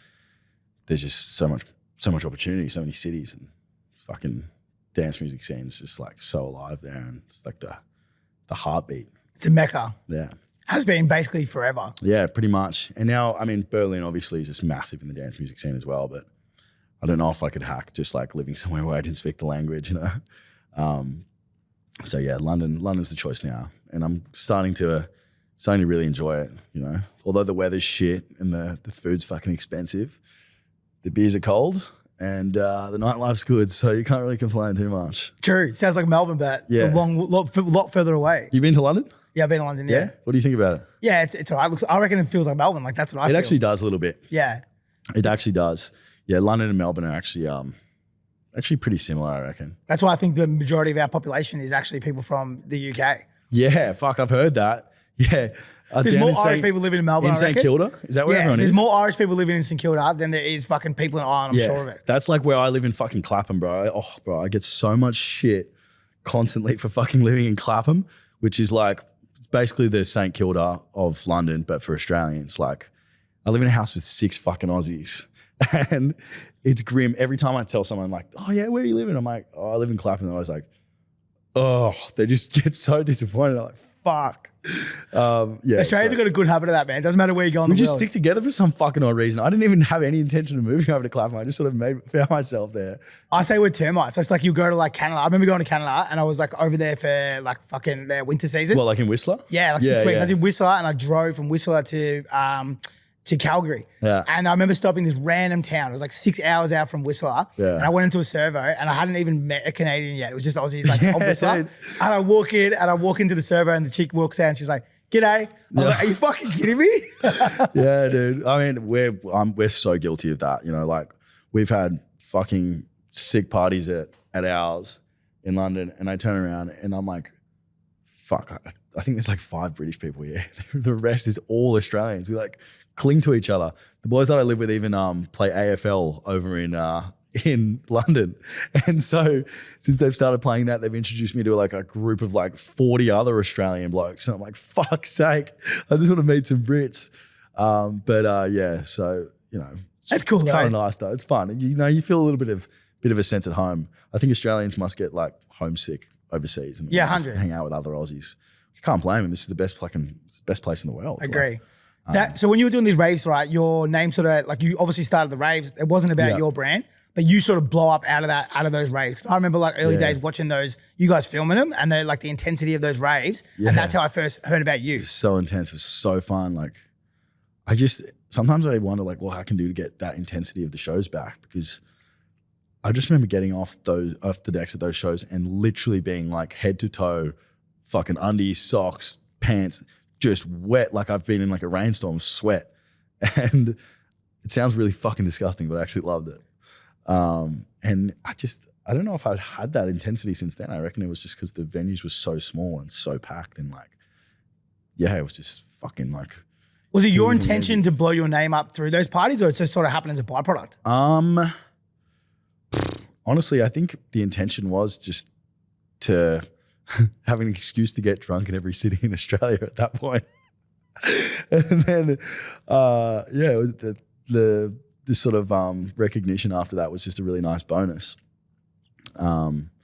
there's just so much opportunity, so many cities, and fucking dance music scene's just like so alive there. And it's like the heartbeat. It's a mecca. Yeah. Has been basically forever. Yeah, pretty much. And now, I mean, Berlin obviously is just massive in the dance music scene as well, but I don't know if I could hack just like living somewhere where I didn't speak the language, you know? So yeah, London's the choice now. And I'm starting to really enjoy it, you know? Although the weather's shit and the food's fucking expensive, the beers are cold and the nightlife's good, so you can't really complain too much. True. Sounds like Melbourne, but Yeah. a lot further away. You been to London? Yeah, I've been to London, yeah. What do you think about it? Yeah, it's all right. I reckon it feels like Melbourne. Like, that's what I feel. It actually does a little bit. Yeah. It actually does. Yeah, London and Melbourne are actually pretty similar, I reckon. That's why I think the majority of our population is actually people from the UK. Yeah, fuck, I've heard that. Yeah. There's more Irish people living in Melbourne, in I St reckon. Kilda? Is that where everyone is? There's more Irish people living in St Kilda than there is fucking people in Ireland, I'm sure of it. That's like where I live in fucking Clapham, bro. Bro, I get so much shit constantly for fucking living in Clapham, which is like basically the St Kilda of London, but for Australians. Like, I live in a house with 6 fucking Aussies, and it's grim. Every time I tell someone, like, oh yeah, where are you living? I'm like, oh, I live in Clapham. And I was like, oh, they just get so disappointed. I'm like, fuck. Yeah, Australians got a good habit of that, man. It doesn't matter where you go in the we just world. stick together for some fucking odd reason. I didn't even have any intention of moving over to Clapham. I just sort of found myself there. I say we're termites. It's like you go to like Canada. I remember going to Canada and I was like over there for like fucking their winter season. Well, like in Whistler? Yeah, like 6 weeks. I did Whistler and I drove from Whistler to Calgary. Yeah. And I remember stopping this random town. It was like 6 hours out from Whistler. Yeah. And I went into a servo and I hadn't even met a Canadian yet. It was just Aussies like on Whistler. Dude. And I walk into the servo and the chick walks out and she's like, "G'day." I was like, "Are you fucking kidding me?" Yeah, dude. I mean, we're so guilty of that. You know, like we've had fucking sick parties at ours in London, and I turn around and I'm like, fuck, I think there's like 5 British people here. The rest is all Australians. We like cling to each other. The boys that I live with even play AFL over in London. And so since they've started playing that, they've introduced me to like a group of like 40 other Australian blokes. And I'm like, fuck's sake, I just want to meet some Brits. Yeah, so, you know, That's cool, It's kind of though. nice though. It's fun. You know, you feel a little bit of a sense at home. I think Australians must get like homesick overseas and Yeah, just 100. hang out with other Aussies. You can't blame them. This is the best place in the world. Agree. So when you were doing these raves, right, your name sort of like you obviously started the raves. It wasn't about your brand, but you sort of blow up out of those raves. I remember like early days watching those, you guys filming them and like the intensity of those raves. Yeah. And that's how I first heard about you. It's so intense. It was so fun. Like sometimes I wonder like, well, how can I do to get that intensity of the shows back? Because I just remember getting off the decks at those shows and literally being like head to toe, fucking undies, socks, pants, just wet like I've been in like a rainstorm, sweat. And it sounds really fucking disgusting, but I actually loved it. And I don't know if I'd had that intensity since then. I reckon it was just because the venues were so small and so packed and like, yeah, it was just fucking like. Was it your intention to blow your name up through those parties or it just sort of happened as a byproduct? Honestly, I think the intention was just to have an excuse to get drunk in every city in Australia at that point. And then, this sort of recognition after that was just a really nice bonus.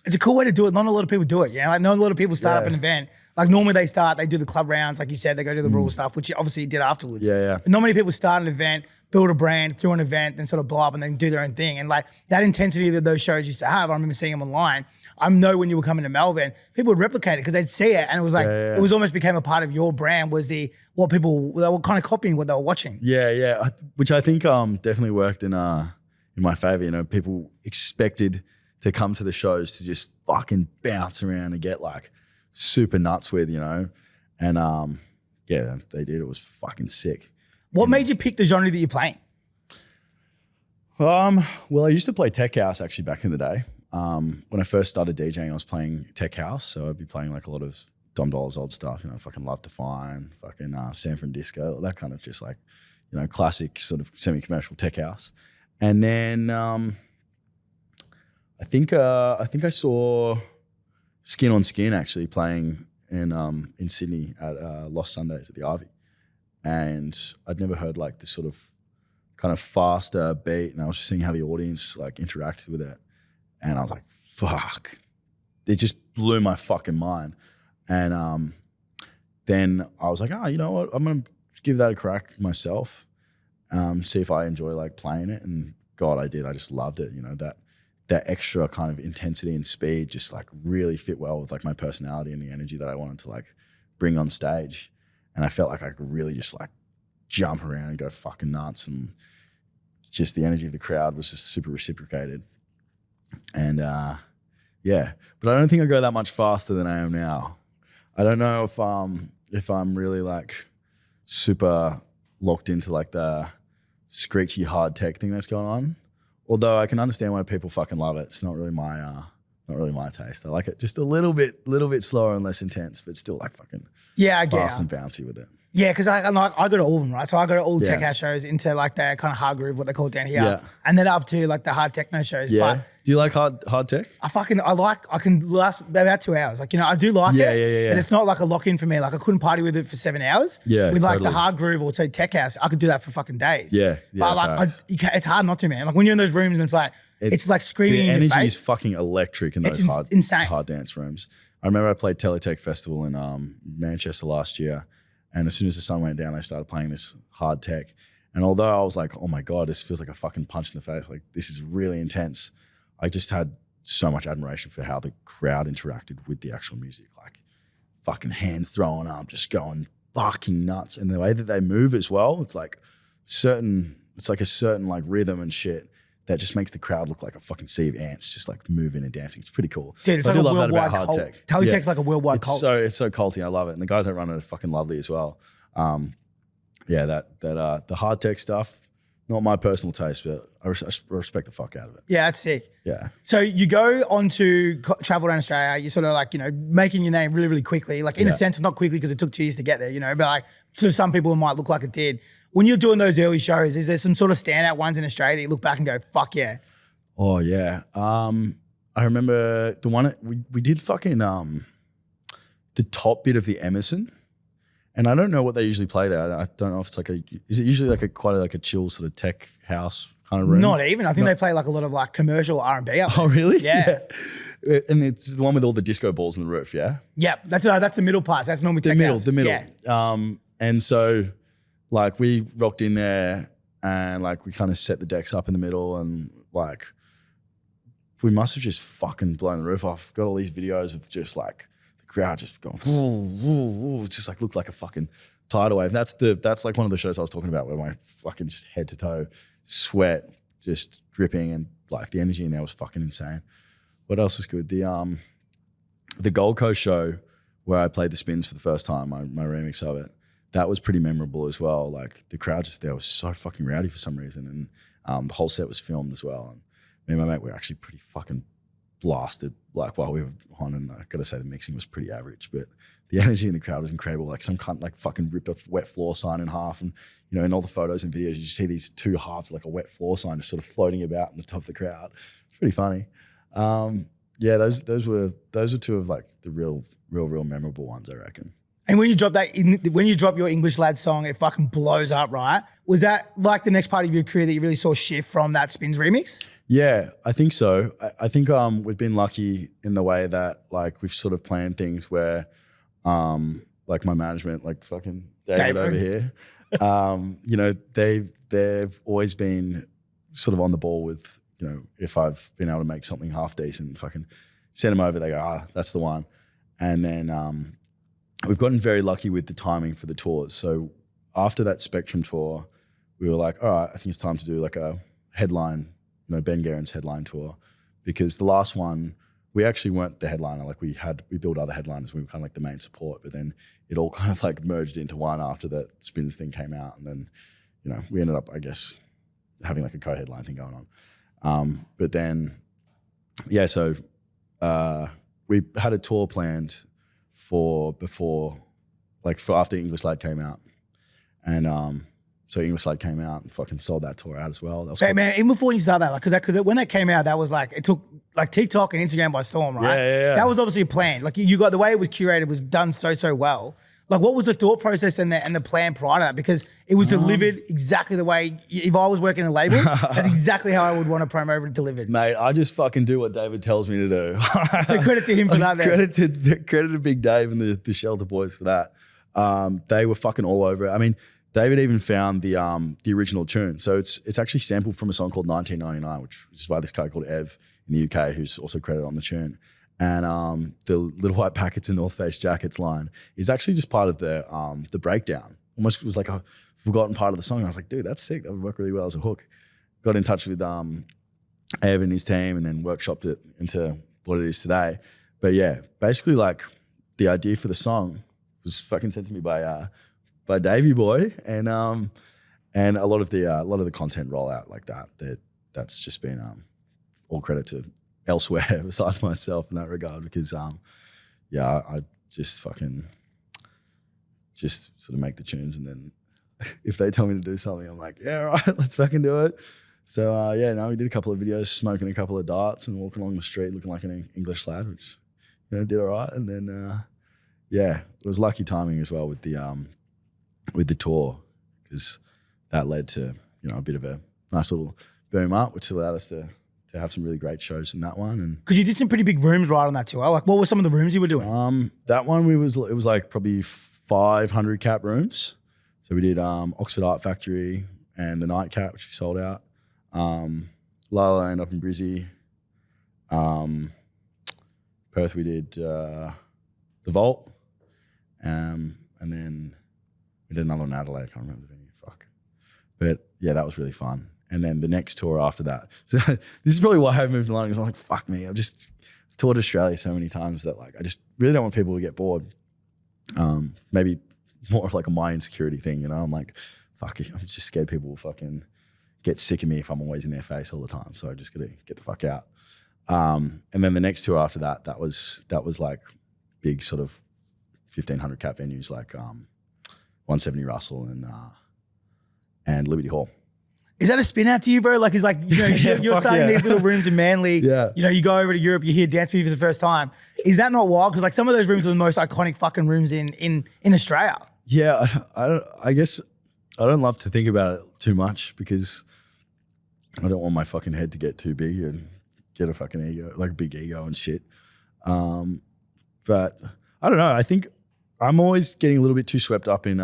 It's a cool way to do it. Not a lot of people do it. Yeah, like not a lot of people start up an event. Like normally they do the club rounds, like you said, they go do the rule stuff, which you obviously did afterwards. Yeah. But not many people start an event, build a brand through an event, then sort of blow up and then do their own thing. And like that intensity that those shows used to have, I remember seeing them online. I know when you were coming to Melbourne, people would replicate it because they'd see it and it was like, it was almost became a part of your brand was they were kind of copying what they were watching. Yeah. Which I think definitely worked in my favor. You know, people expected to come to the shows to just fucking bounce around and get like super nuts with, you know. And yeah, they did. It was fucking sick. What made you pick the genre that you're playing? Well, I used to play tech house actually back in the day. when I first started DJing, I was playing tech house. So I'd be playing like a lot of Dom Dollar's old stuff, fucking Love to Find, fucking San Francisco, all that kind of just like, classic sort of semi-commercial tech house. And then I think I saw Skin on Skin actually playing in Sydney at Lost Sundays at the Ivy. And I'd never heard like this sort of kind of faster beat, and I was just seeing how the audience like interacted with it. And I was like, fuck. It just blew my fucking mind. And then I was like, you know what? I'm going to give that a crack myself, see if I enjoy like playing it. And God, I did. I just loved it. That extra kind of intensity and speed just like really fit well with like my personality and the energy that I wanted to like bring on stage. And I felt like I could really just like jump around and go fucking nuts. And just the energy of the crowd was just super reciprocated. And yeah, but I don't think I go that much faster than I am now. I don't know if I'm really like super locked into like the screechy hard tech thing that's going on. Although I can understand why people fucking love it. It's not really my taste. I like it just a little bit slower and less intense, but still like fucking fast and bouncy with it. Yeah, because I go to all of them, right? So I go to all tech house shows into like the kind of hard groove, what they call it down here, and then up to like the hard techno shows. Yeah. But do you like hard tech? I can last about 2 hours. Like, I do like it. Yeah. But it's not like a lock in for me. Like I couldn't party with it for 7 hours. Yeah, with like totally. the hard groove or say tech house, I could do that for fucking days. Yeah. But like it's hard not to, man. Like when you're in those rooms and it's like screaming in your face. The energy is fucking electric in those hard dance rooms. I remember I played Teletech Festival in Manchester last year. And as soon as the sun went down, they started playing this hard tech. And although I was like, oh my God, this feels like a fucking punch in the face. Like this is really intense. I just had so much admiration for how the crowd interacted with the actual music. Like fucking hands throwing up, just going fucking nuts. And the way that they move as well, it's like a certain like rhythm and shit that just makes the crowd look like a fucking sea of ants, just like moving and dancing. It's pretty cool. Dude, it's like a worldwide cult. Teletech's like a worldwide cult. It's so culty. I love it. And the guys that run it are fucking lovely as well. The hard tech stuff, not my personal taste, but I respect the fuck out of it. Yeah, that's sick. Yeah. So you go on to travel around Australia, you're sort of like, making your name really, really quickly. Like in a sense, not quickly because it took 2 years to get there, but like to some people it might look like it did. When you're doing those early shows, is there some sort of standout ones in Australia that you look back and go, fuck yeah? Oh yeah. I remember the one we did fucking the top bit of the Emerson. And I don't know what they usually play there. I don't know if it's is it usually like quite a chill sort of tech house kind of room? Not even. I think they play like a lot of like commercial R&B up there. Oh really? Yeah. And it's the one with all the disco balls on the roof, yeah? Yep. That's the middle part. That's normally tech house. The middle. Yeah. And so like we rocked in there and like we kind of set the decks up in the middle and like we must have just fucking blown the roof off. Got all these videos of just like the crowd just going, it just like looked like a fucking tidal wave. That's like one of the shows I was talking about where my fucking just head to toe sweat just dripping and like the energy in there was fucking insane. What else is good? The Gold Coast show where I played the spins for the first time, my remix of it. That was pretty memorable as well. Like the crowd just there was so fucking rowdy for some reason. And the whole set was filmed as well. And me and my mate were actually pretty fucking blasted like while we were on. And I gotta say the mixing was pretty average, but the energy in the crowd was incredible. Like some cunt like fucking ripped a wet floor sign in half. And in all the photos and videos, you just see these two halves like a wet floor sign just sort of floating about in the top of the crowd. It's pretty funny. Yeah, those were two of like the real memorable ones, I reckon. And when you drop your English Lad song, it fucking blows up, right? Was that like the next part of your career that you really saw shift from that Spins remix? Yeah, I think so. I think we've been lucky in the way that like we've sort of planned things where like my management, like fucking David over here, they've always been sort of on the ball with, if I've been able to make something half decent, fucking send them over, they go, that's the one. And then we've gotten very lucky with the timing for the tours. So after that Spectrum tour, we were like, all right, I think it's time to do like a headline, Ben Gerrans headline tour, because the last one, we actually weren't the headliner. Like we built other headliners. We were kind of like the main support, but then it all kind of like merged into one after that Spins thing came out. And then, we ended up, I guess, having like a co-headline thing going on. But then yeah, so we had a tour planned for after English Lad came out. And so English Lad came out and fucking sold that tour out as well. That was cool. Man, even before you started that, because when that came out, that was like, it took like TikTok and Instagram by storm, right? Yeah. That was obviously a plan. Like you got, the way it was curated was done so well. Like what was the thought process and the plan prior to that? Because it was delivered exactly the way, if I was working a label, that's exactly how I would want a promo delivered. Mate, I just fucking do what David tells me to do. So credit to him for that. Credit to Big Dave and the Shelter Boys for that. They were fucking all over it. I mean, David even found the original tune. So it's actually sampled from a song called 1999, which is by this guy called Ev in the UK, who's also credited on the tune. And the Little White Packets and North Face Jackets line is actually just part of the breakdown. Almost it was like a forgotten part of the song. And I was like, dude, that's sick. That would work really well as a hook. Got in touch with Ev and his team and then workshopped it into what it is today. But yeah, basically like the idea for the song was fucking sent to me by Davey Boy, and a lot of the content rollout like that's just been all credit to elsewhere besides myself in that regard, because I just fucking just sort of make the tunes, and then if they tell me to do something, I'm like, yeah, all right, let's fucking do it. So we did a couple of videos smoking a couple of darts and walking along the street looking like an English lad, which did all right. And then it was lucky timing as well with the tour, because that led to a bit of a nice little boom up, which allowed us to have some really great shows in that one. And because you did some pretty big rooms right on that tour. Like, what were some of the rooms you were doing? That one it was like probably 500 cap rooms. So we did Oxford Art Factory and the Nightcap, which we sold out. La La Land up in Brizzy. Perth we did the Vault, and then we did another one in Adelaide. I can't remember the venue. Fuck. But yeah, that was really fun. And then the next tour after that. So this is probably why I moved to London, because I'm like, fuck me. I've just toured Australia so many times that like I just really don't want people to get bored. Maybe more of like a my insecurity thing, I'm like, fuck it. I'm just scared people will fucking get sick of me if I'm always in their face all the time. So I just gotta get the fuck out. And then the next tour after that was like big sort of 1,500 cap venues like 170 Russell and Liberty Hall. Is that a spin out to you, bro? Like, it's like, you're starting these little rooms in Manly. Yeah. You go over to Europe, you hear dance music for the first time. Is that not wild? Because like some of those rooms are the most iconic fucking rooms in Australia. Yeah, I guess I don't love to think about it too much, because I don't want my fucking head to get too big and get a fucking ego, like a big ego and shit. But I don't know. I think I'm always getting a little bit too swept up in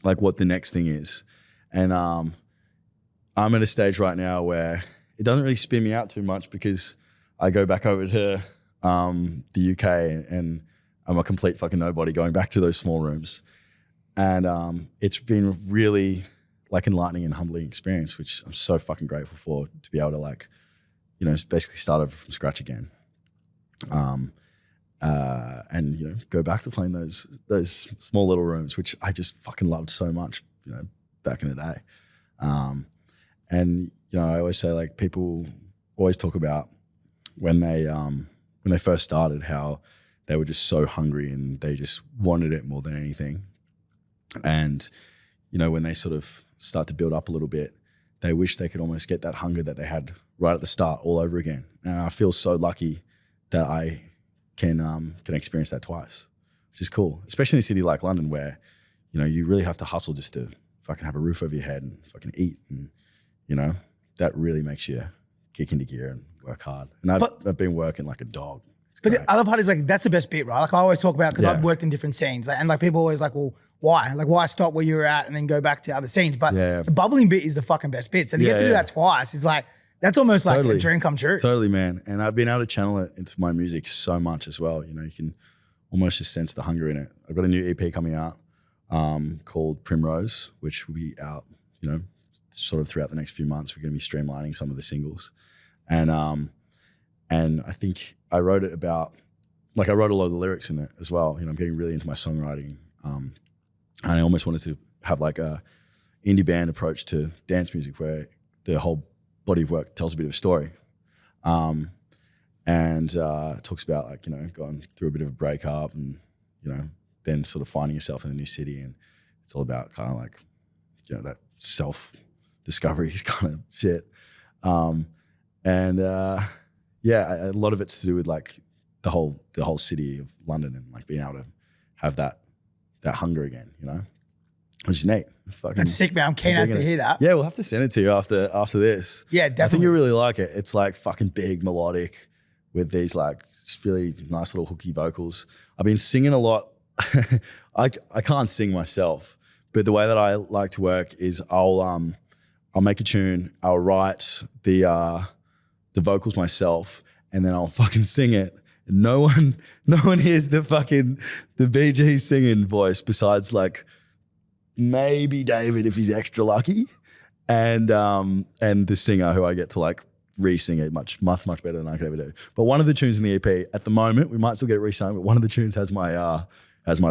like what the next thing is. And I'm at a stage right now where it doesn't really spin me out too much, because I go back over to the UK and I'm a complete fucking nobody going back to those small rooms. And it's been really like enlightening and humbling experience, which I'm so fucking grateful for, to be able to like, basically start over from scratch again. And go back to playing those small little rooms, which I just fucking loved so much, back in the day. And I always say, like, people always talk about when they first started, how they were just so hungry and they just wanted it more than anything. And when they sort of start to build up a little bit, they wish they could almost get that hunger that they had right at the start all over again. And I feel so lucky that I can experience that twice, which is cool, especially in a city like London, where you really have to hustle just to fucking have a roof over your head and fucking eat, and that really makes you kick into gear and work hard. And I've been working like a dog. But the other part is like, that's the best bit, right? Like I always talk about, because I've worked in different scenes, and like people always like, well, why? Like why stop where you were at and then go back to other scenes? But the bubbling bit is the fucking best bit. So to get to do that twice is like, that's almost like a dream come true. Totally, man. And I've been able to channel it into my music so much as well. You can almost just sense the hunger in it. I've got a new EP coming out called Primrose, which will be out, sort of throughout the next few months. We're going to be streamlining some of the singles. And I think I wrote it about, like I wrote a lot of the lyrics in it as well. I'm getting really into my songwriting. And I almost wanted to have like a indie band approach to dance music, where the whole body of work tells a bit of a story. and it talks about like, you know, going through a bit of a breakup and, you know, then sort of finding yourself in a new city, and it's all about kind of like, you know, that self-discovery kind of shit. Yeah, a lot of it's to do with like the whole city of London and like being able to have that hunger again, you know, which is neat. That's sick, man. I'm keen as to hear that. Yeah, we'll have to send it to you after this. Yeah, definitely. I think you really like it. It's like fucking big, melodic, with these like really nice little hooky vocals. I've been singing a lot. I can't sing myself, but the way that I like to work is I'll make a tune, I'll write the vocals myself, and then I'll fucking sing it. No one hears the BG singing voice besides like maybe David if he's extra lucky, and the singer who I get to like re-sing it much better than I could ever do. But one of the tunes in the EP at the moment, we might still get it re-sung, but one of the tunes has my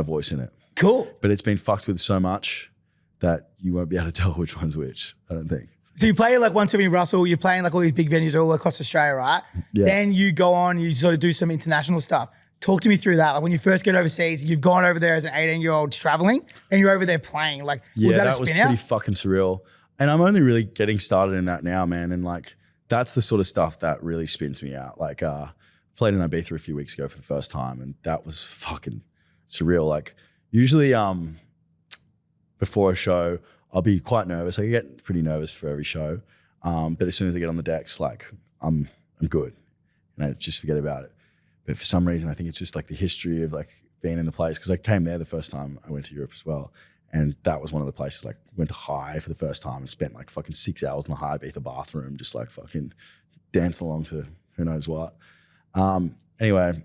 voice in it. Cool. But it's been fucked with so much that you won't be able to tell which one's which, I don't think. So you play like 170 Russell, you're playing like all these big venues all across Australia, right? Yeah. Then you go on, you sort of do some international stuff. Talk to me through that. Like when you first get overseas, you've gone over there as an 18-year-old traveling, and you're over there playing. Like, was that a spin out? Yeah, that was pretty fucking surreal. And I'm only really getting started in that now, man. And like, that's the sort of stuff that really spins me out. Like, played in Ibiza a few weeks ago for the first time, and that was fucking surreal. Like, usually before a show, I'll be quite nervous. I get pretty nervous for every show. But as soon as I get on the decks, like, I'm good. And I just forget about it. But for some reason, I think it's just like the history of like being in the place. Because I came there the first time I went to Europe as well. And that was one of the places, like, went to High for the first time and spent like fucking 6 hours in the High Ibiza bathroom, just like fucking dancing along to who knows what. Anyway,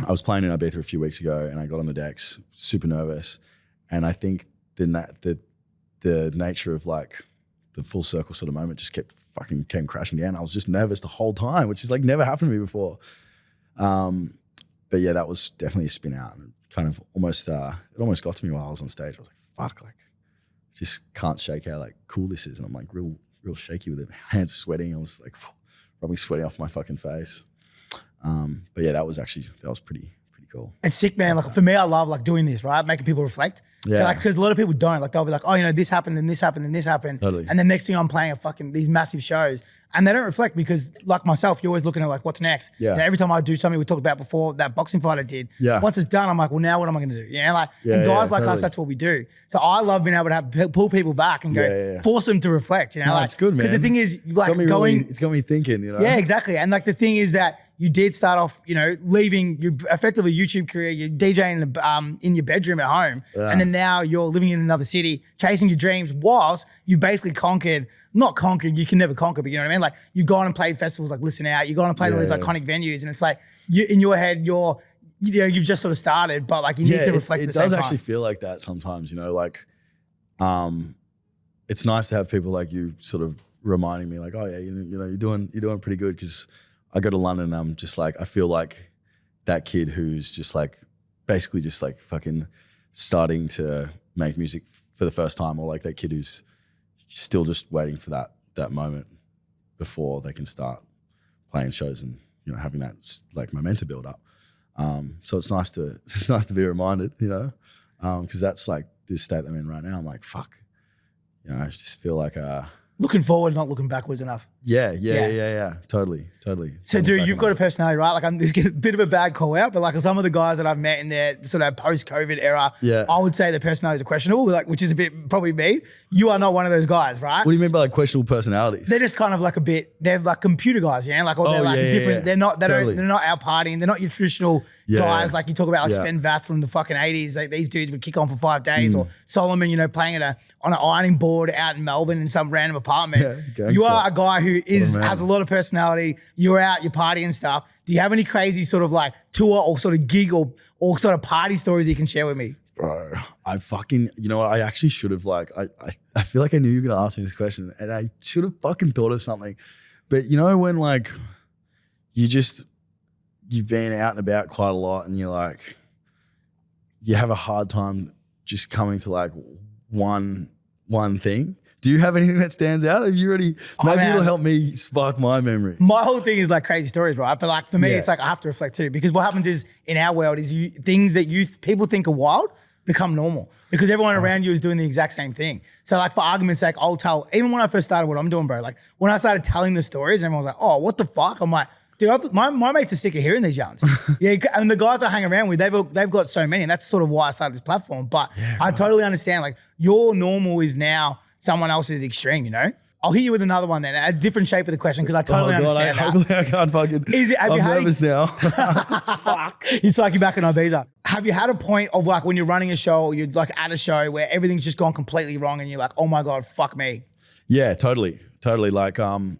I was playing in Ibiza a few weeks ago, and I got on the decks, super nervous. And I think the nature of like the full circle sort of moment just came crashing down. I was just nervous the whole time, which is like never happened to me before. But yeah, that was definitely a spin out. And kind of almost, it almost got to me while I was on stage. I was like, fuck, like, just can't shake how like cool this is. And I'm like real shaky with it. Hands sweating. I was like probably sweating off my fucking face. But yeah, that was pretty cool. It's sick, man. Like for me, I love like doing this, right? Making people reflect. Yeah. So like, because a lot of people don't. Like they'll be like, oh, you know, this happened and this happened and this happened. Totally. And the next thing I'm playing are fucking these massive shows. And they don't reflect because like myself, you're always looking at like, what's next? Yeah. You know, every time I do something we talked about before, that boxing fight I did. Yeah. Once it's done, I'm like, well, now what am I going to do? Yeah. Like, Yeah, and guys yeah, like us, totally. that's what we do. So I love being able to pull people back and go, force them to reflect, you know? No, like, it's good, man. Because the thing is, like it's got me thinking, you know? Yeah, exactly. And like the thing is that you did start off, you know, leaving your effectively YouTube career, you're DJing in your bedroom at home. Yeah. And then now you're living in another city, chasing your dreams whilst you basically not conquered, you can never conquer, but you know what I mean? Like you've gone and played festivals like Listen Out, you've gone and played all these iconic venues, and it's like in your head, you've just sort of started, but like you need to reflect at the same time. It does actually feel like that sometimes, you know, like it's nice to have people like you sort of reminding me like, oh yeah, you know, you're doing pretty good, because I go to London and I'm just like, I feel like that kid who's just like, basically just like fucking starting to make music for the first time, or like that kid who's still just waiting for that moment before they can start playing shows and, you know, having that like momentum build up. So it's nice to be reminded, you know, because that's like this state I'm in right now. I'm like, fuck, you know, I just feel like looking forward, not looking backwards enough. Yeah. Totally. So, dude, you've got a personality, right? Like, this is a bit of a bad call out, but like some of the guys that I've met in their sort of post-COVID era, I would say their personalities are questionable, like, which is a bit probably mean. You are not one of those guys, right? What do you mean by like questionable personalities? They're just kind of like they're like computer guys, yeah? Like, or they're like different. They're not out partying. They're not your traditional guys. Like you talk about like Sven Vath from the fucking 80s. Like these dudes would kick on for 5 days, or Solomon, you know, playing on an ironing board out in Melbourne in some random apartment. Yeah, you are a guy who has a lot of personality. You're out, you're partying and stuff. Do you have any crazy sort of like tour or sort of gig or sort of party stories you can share with me? Bro, I fucking, you know what, I actually should have like, I feel like I knew you were going to ask me this question, and I should have fucking thought of something. But you know when like you've been out and about quite a lot, and you're like, you have a hard time just coming to like one one thing. Do you have anything that stands out? Have you already? Maybe it'll help me spark my memory. My whole thing is like crazy stories, right? But like for me, it's like I have to reflect too, because what happens is in our world is things that people think are wild become normal because everyone around you is doing the exact same thing. So like for argument's sake, I'll tell, even when I first started what I'm doing, bro, like when I started telling the stories, everyone was like, oh, what the fuck? I'm like, dude, my mates are sick of hearing these yarns. Yeah, and the guys I hang around with, they've got so many, and that's sort of why I started this platform. But I totally understand, like your normal is now someone else's extreme, you know? I'll hit you with another one then, a different shape of the question, because I totally understand that. Hopefully I can't fucking, I'm nervous now. Fuck. It's like you're back in Ibiza. Have you had a point of like when you're running a show or you're like at a show where everything's just gone completely wrong and you're like, oh my God, fuck me? Yeah, totally. Like one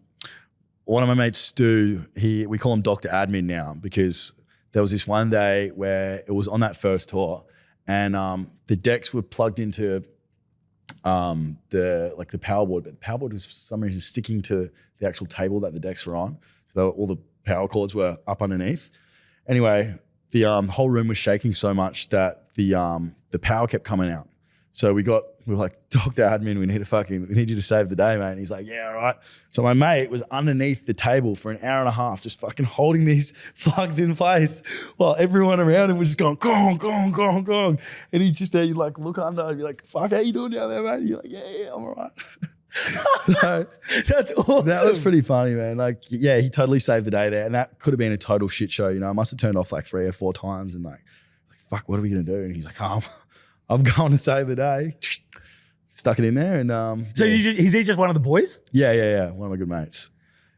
of my mates, Stu, we call him Dr. Admin now, because there was this one day where it was on that first tour and the decks were plugged into the power board, but the power board was for some reason sticking to the actual table that the decks were on. So all the power cords were up underneath. Anyway, the whole room was shaking so much that the power kept coming out. So we were like, Dr. Admin, we need you to save the day, mate. And he's like, yeah, all right. So my mate was underneath the table for an hour and a half, just fucking holding these plugs in place while everyone around him was just going, gong, gong, gong, gong. And he's just there, you like look under and be like, fuck, how you doing down there, mate? And you're like, yeah, I'm all right. So that's awesome. That was pretty funny, man. Like, yeah, he totally saved the day there. And that could have been a total shit show. You know, I must have turned off like 3 or 4 times and like fuck, what are we going to do? And he's like, I'm going to save the day. Stuck it in there. And so is he just one of the boys? Yeah. One of my good mates.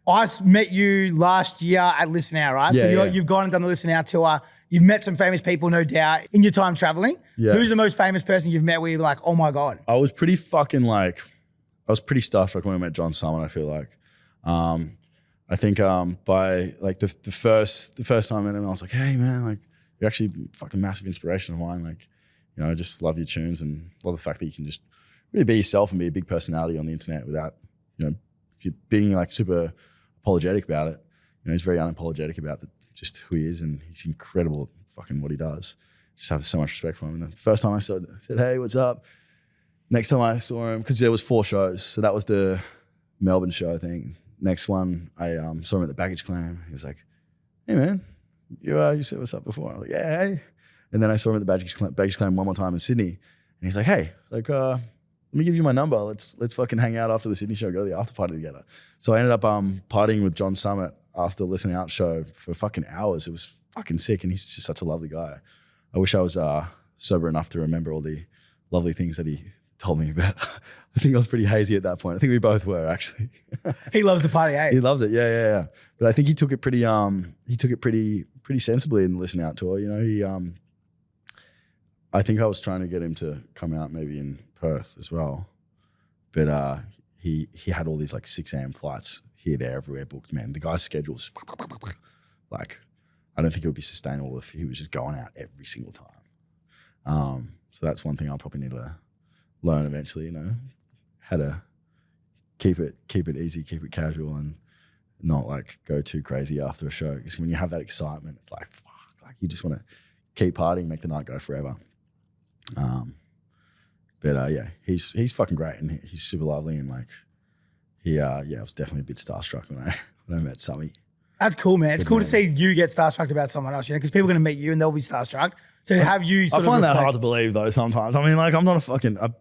I met you last year at Listen Now, right? Yeah, so you've gone and done the Listen Now tour. You've met some famous people, no doubt, in your time traveling. Yeah. Who's the most famous person you've met where you're like, oh my God? I was pretty starstruck when I met John Summit, I feel like. I think by like the first time I met him, I was like, hey man, like you're actually fucking massive inspiration of mine. Like, you know, I just love your tunes and love the fact that you can just really be yourself and be a big personality on the internet without, you know, being like super apologetic about it. You know, he's very unapologetic about just who he is, and he's incredible at fucking what he does. Just have so much respect for him. And the first time I said, hey, what's up? Next time I saw him, because there was 4 shows. So that was the Melbourne show, I think. Next one, I saw him at the Baggage Claim. He was like, hey man, you said what's up before. I was like, yeah, hey. And then I saw him at the Baggage Claim one more time in Sydney. And he's like, hey, like, let me give you my number. Let's fucking hang out after the Sydney show, go to the after party together. So I ended up partying with John Summit after the Listen Out show for fucking hours. It was fucking sick, and he's just such a lovely guy. I wish I was sober enough to remember all the lovely things that he told me about. I think I was pretty hazy at that point. I think we both were, actually. He loves the party, eh? He loves it, yeah. But I think he took it pretty sensibly in the Listen Out tour. You know, I think I was trying to get him to come out maybe in Perth as well, but he had all these like 6 a.m. flights here, there, everywhere booked. Man, the guy's schedule's like, I don't think it would be sustainable if he was just going out every single time. So that's one thing I'll probably need to learn eventually. You know, how to keep it easy, keep it casual, and not like go too crazy after a show. Because when you have that excitement, it's like fuck, like you just want to keep partying, make the night go forever. But yeah, he's fucking great, and he's super lovely, and like I was definitely a bit starstruck when I met Sammy. That's cool, man. It's cool to see you get starstruck about someone else, you know, because people are going to meet you and they'll be starstruck. So to have you I find that hard to believe though sometimes. I mean, like I'm not a fucking, I'm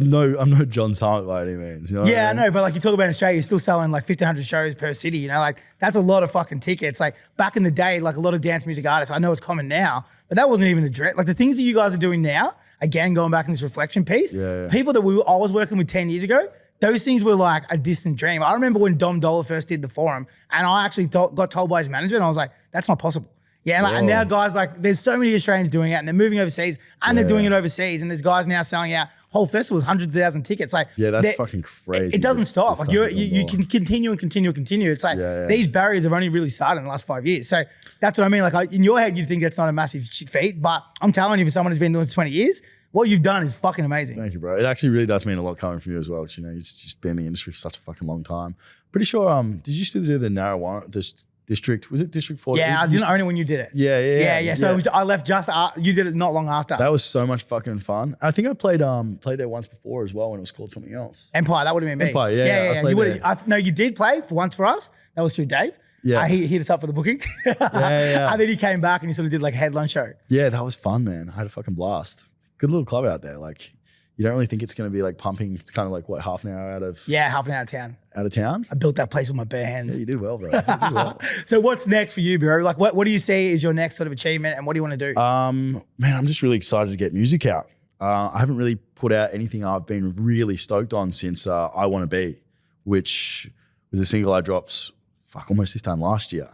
no John Summit by any means. You know I know, but like you talk about in Australia, you're still selling like 1,500 shows per city, you know, like that's a lot of fucking tickets. Like back in the day, like a lot of dance music artists, I know it's common now, but that wasn't even a dread. Like the things that you guys are doing now, again, going back in this reflection piece, people that I was working with 10 years ago, those things were like a distant dream. I remember when Dom Dollar first did the forum, and I actually got told by his manager, and I was like, that's not possible. Yeah, like, and now guys, like there's so many Australians doing it, and they're moving overseas, and they're doing it overseas, and there's guys now selling out whole festivals, hundreds of thousands of tickets. Like, that's fucking crazy. It doesn't stop. Like you can continue and continue and continue. It's like these barriers have only really started in the last 5 years. So that's what I mean. Like in your head, you'd think that's not a massive feat, but I'm telling you, for someone who's been doing it 20 years, what you've done is fucking amazing. Thank you, bro. It actually really does mean a lot coming from you as well, because you know, you've just been in the industry for such a fucking long time. Pretty sure, did you still do the District. Was it District 4? Yeah, I didn't own it when you did it. Yeah. So it was, I left just you did it not long after. That was so much fucking fun. I think I played there once before as well when it was called something else. Empire, that would have been me. Empire, yeah. You no, you did play for once for us. That was through Dave. Yeah. He hit us up for the booking. Yeah. And then he came back and he sort of did like a headline show. Yeah, that was fun, man. I had a fucking blast. Good little club out there. Like, you don't really think it's going to be like pumping. It's kind of like, what, half an hour out of half an hour out of town. Out of town? I built that place with my bare hands. Yeah, you did well, bro. You did well. So what's next for you, bro? Like, what do you see is your next sort of achievement, and what do you want to do? Man, I'm just really excited to get music out. I haven't really put out anything I've been really stoked on since I Want to Be, which was a single I dropped almost this time last year.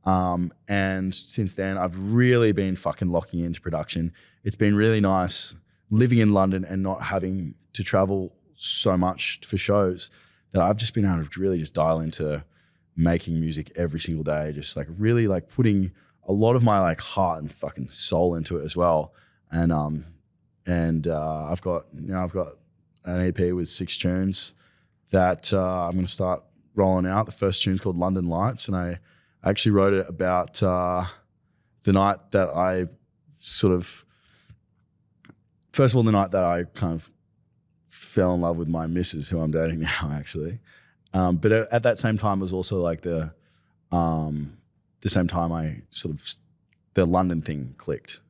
And since then, I've really been fucking locking into production. It's been really nice living in London and not having to travel so much for shows, that I've just been able to really just dial into making music every single day, just like really like putting a lot of my like heart and fucking soul into it as well. And I've got an EP with 6 tunes that I'm going to start rolling out. The first tune's called London Lights, and I actually wrote it about the night that I first of all, the night that I kind of fell in love with my missus, who I'm dating now, actually. But at that same time, it was also like the same time the London thing clicked,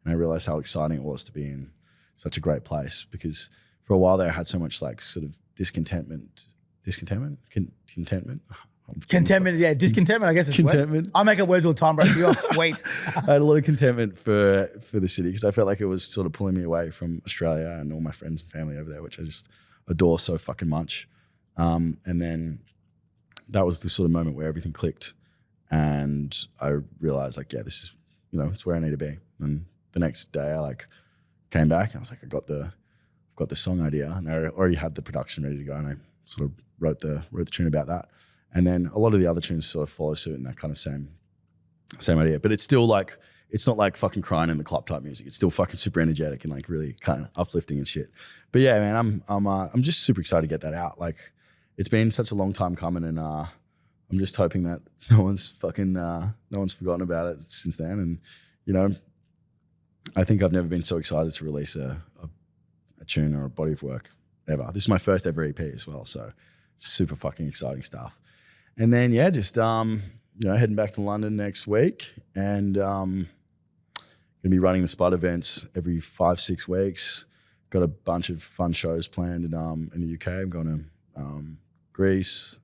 and I realized how exciting it was to be in such a great place, because for a while there I had so much like sort of discontentment, discontentment, I guess it's contentment. I make up words all the time, bro, so you're sweet. I had a lot of contentment for the city, because I felt like it was sort of pulling me away from Australia and all my friends and family over there, which I just adore so fucking much. And then that was the sort of moment where everything clicked, and I realized like, yeah, this is, it's where I need to be. And the next day I like came back and I was like, I've got the song idea, and I already had the production ready to go, and I sort of wrote the tune about that. And then a lot of the other tunes sort of follow suit in that kind of same idea. But it's still like, it's not like fucking crying in the club type music. It's still fucking super energetic and like really kind of uplifting and shit. But yeah, man, I'm just super excited to get that out. Like, it's been such a long time coming, and I'm just hoping that no one's forgotten about it since then. And I think I've never been so excited to release a tune or a body of work ever. This is my first ever EP as well, so super fucking exciting stuff. And then yeah, just heading back to London next week, and gonna be running the Spud events every 5-6 weeks. Got a bunch of fun shows planned in the UK. I'm going to Greece,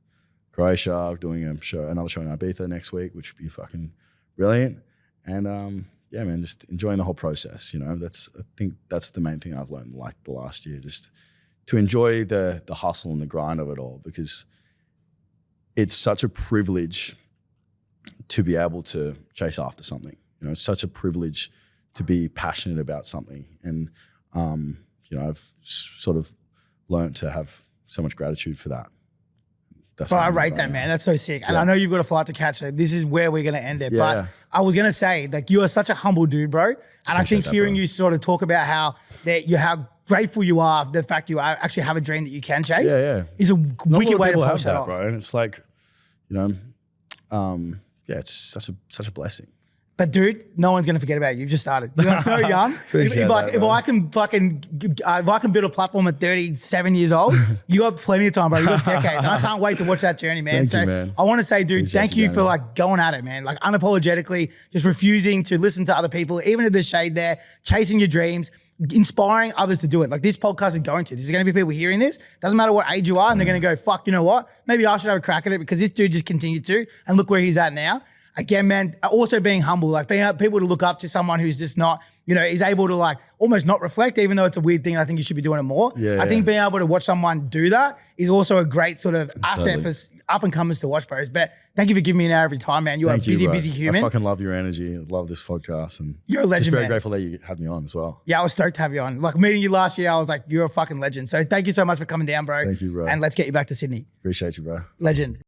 Croatia, doing another show in Ibiza next week, which would be fucking brilliant. And yeah, man, just enjoying the whole process. I think that's the main thing I've learned like the last year, just to enjoy the hustle and the grind of it all, because it's such a privilege to be able to chase after something. It's such a privilege to be passionate about something. And, I've sort of learned to have so much gratitude for that. Well, I rate that, man. That's so sick. And I know you've got a flight to catch, so this is where we're going to end it. Yeah. But I was going to say, like, you are such a humble dude, bro. And I think hearing you sort of talk about how grateful you are for the fact you actually have a dream that you can chase is a wicked way to push that off. Bro. And it's like, it's such a blessing. But dude, no one's gonna forget about you. You've just started. You're so young. if I can build a platform at 37 years old, you got plenty of time, bro. You got decades. And I can't wait to watch that journey, man. Thank you, man. I want to say, dude, thank you for like going at it, man. Like unapologetically, just refusing to listen to other people, even if there's shade there, chasing your dreams, inspiring others to do it. Like this podcast is going to. There's going to be people hearing this. Doesn't matter what age you are, and they're going to go, fuck, you know what? Maybe I should have a crack at it, because this dude just continued to, and look where he's at now. Again, man, also being humble, like being people to look up to someone who's just not, is able to like almost not reflect, even though it's a weird thing. I think you should be doing it more. I think being able to watch someone do that is also a great sort of asset for up and comers to watch, bros. But thank you for giving me an hour of your time, man. You're a busy human. I fucking love your energy. I love this podcast, and you're a legend, just very man. Grateful that you had me on as well. Yeah, I was stoked to have you on. Like meeting you last year, I was like, you're a fucking legend. So thank you so much for coming down, bro. Thank you, bro. And let's get you back to Sydney. Appreciate you, bro. Legend.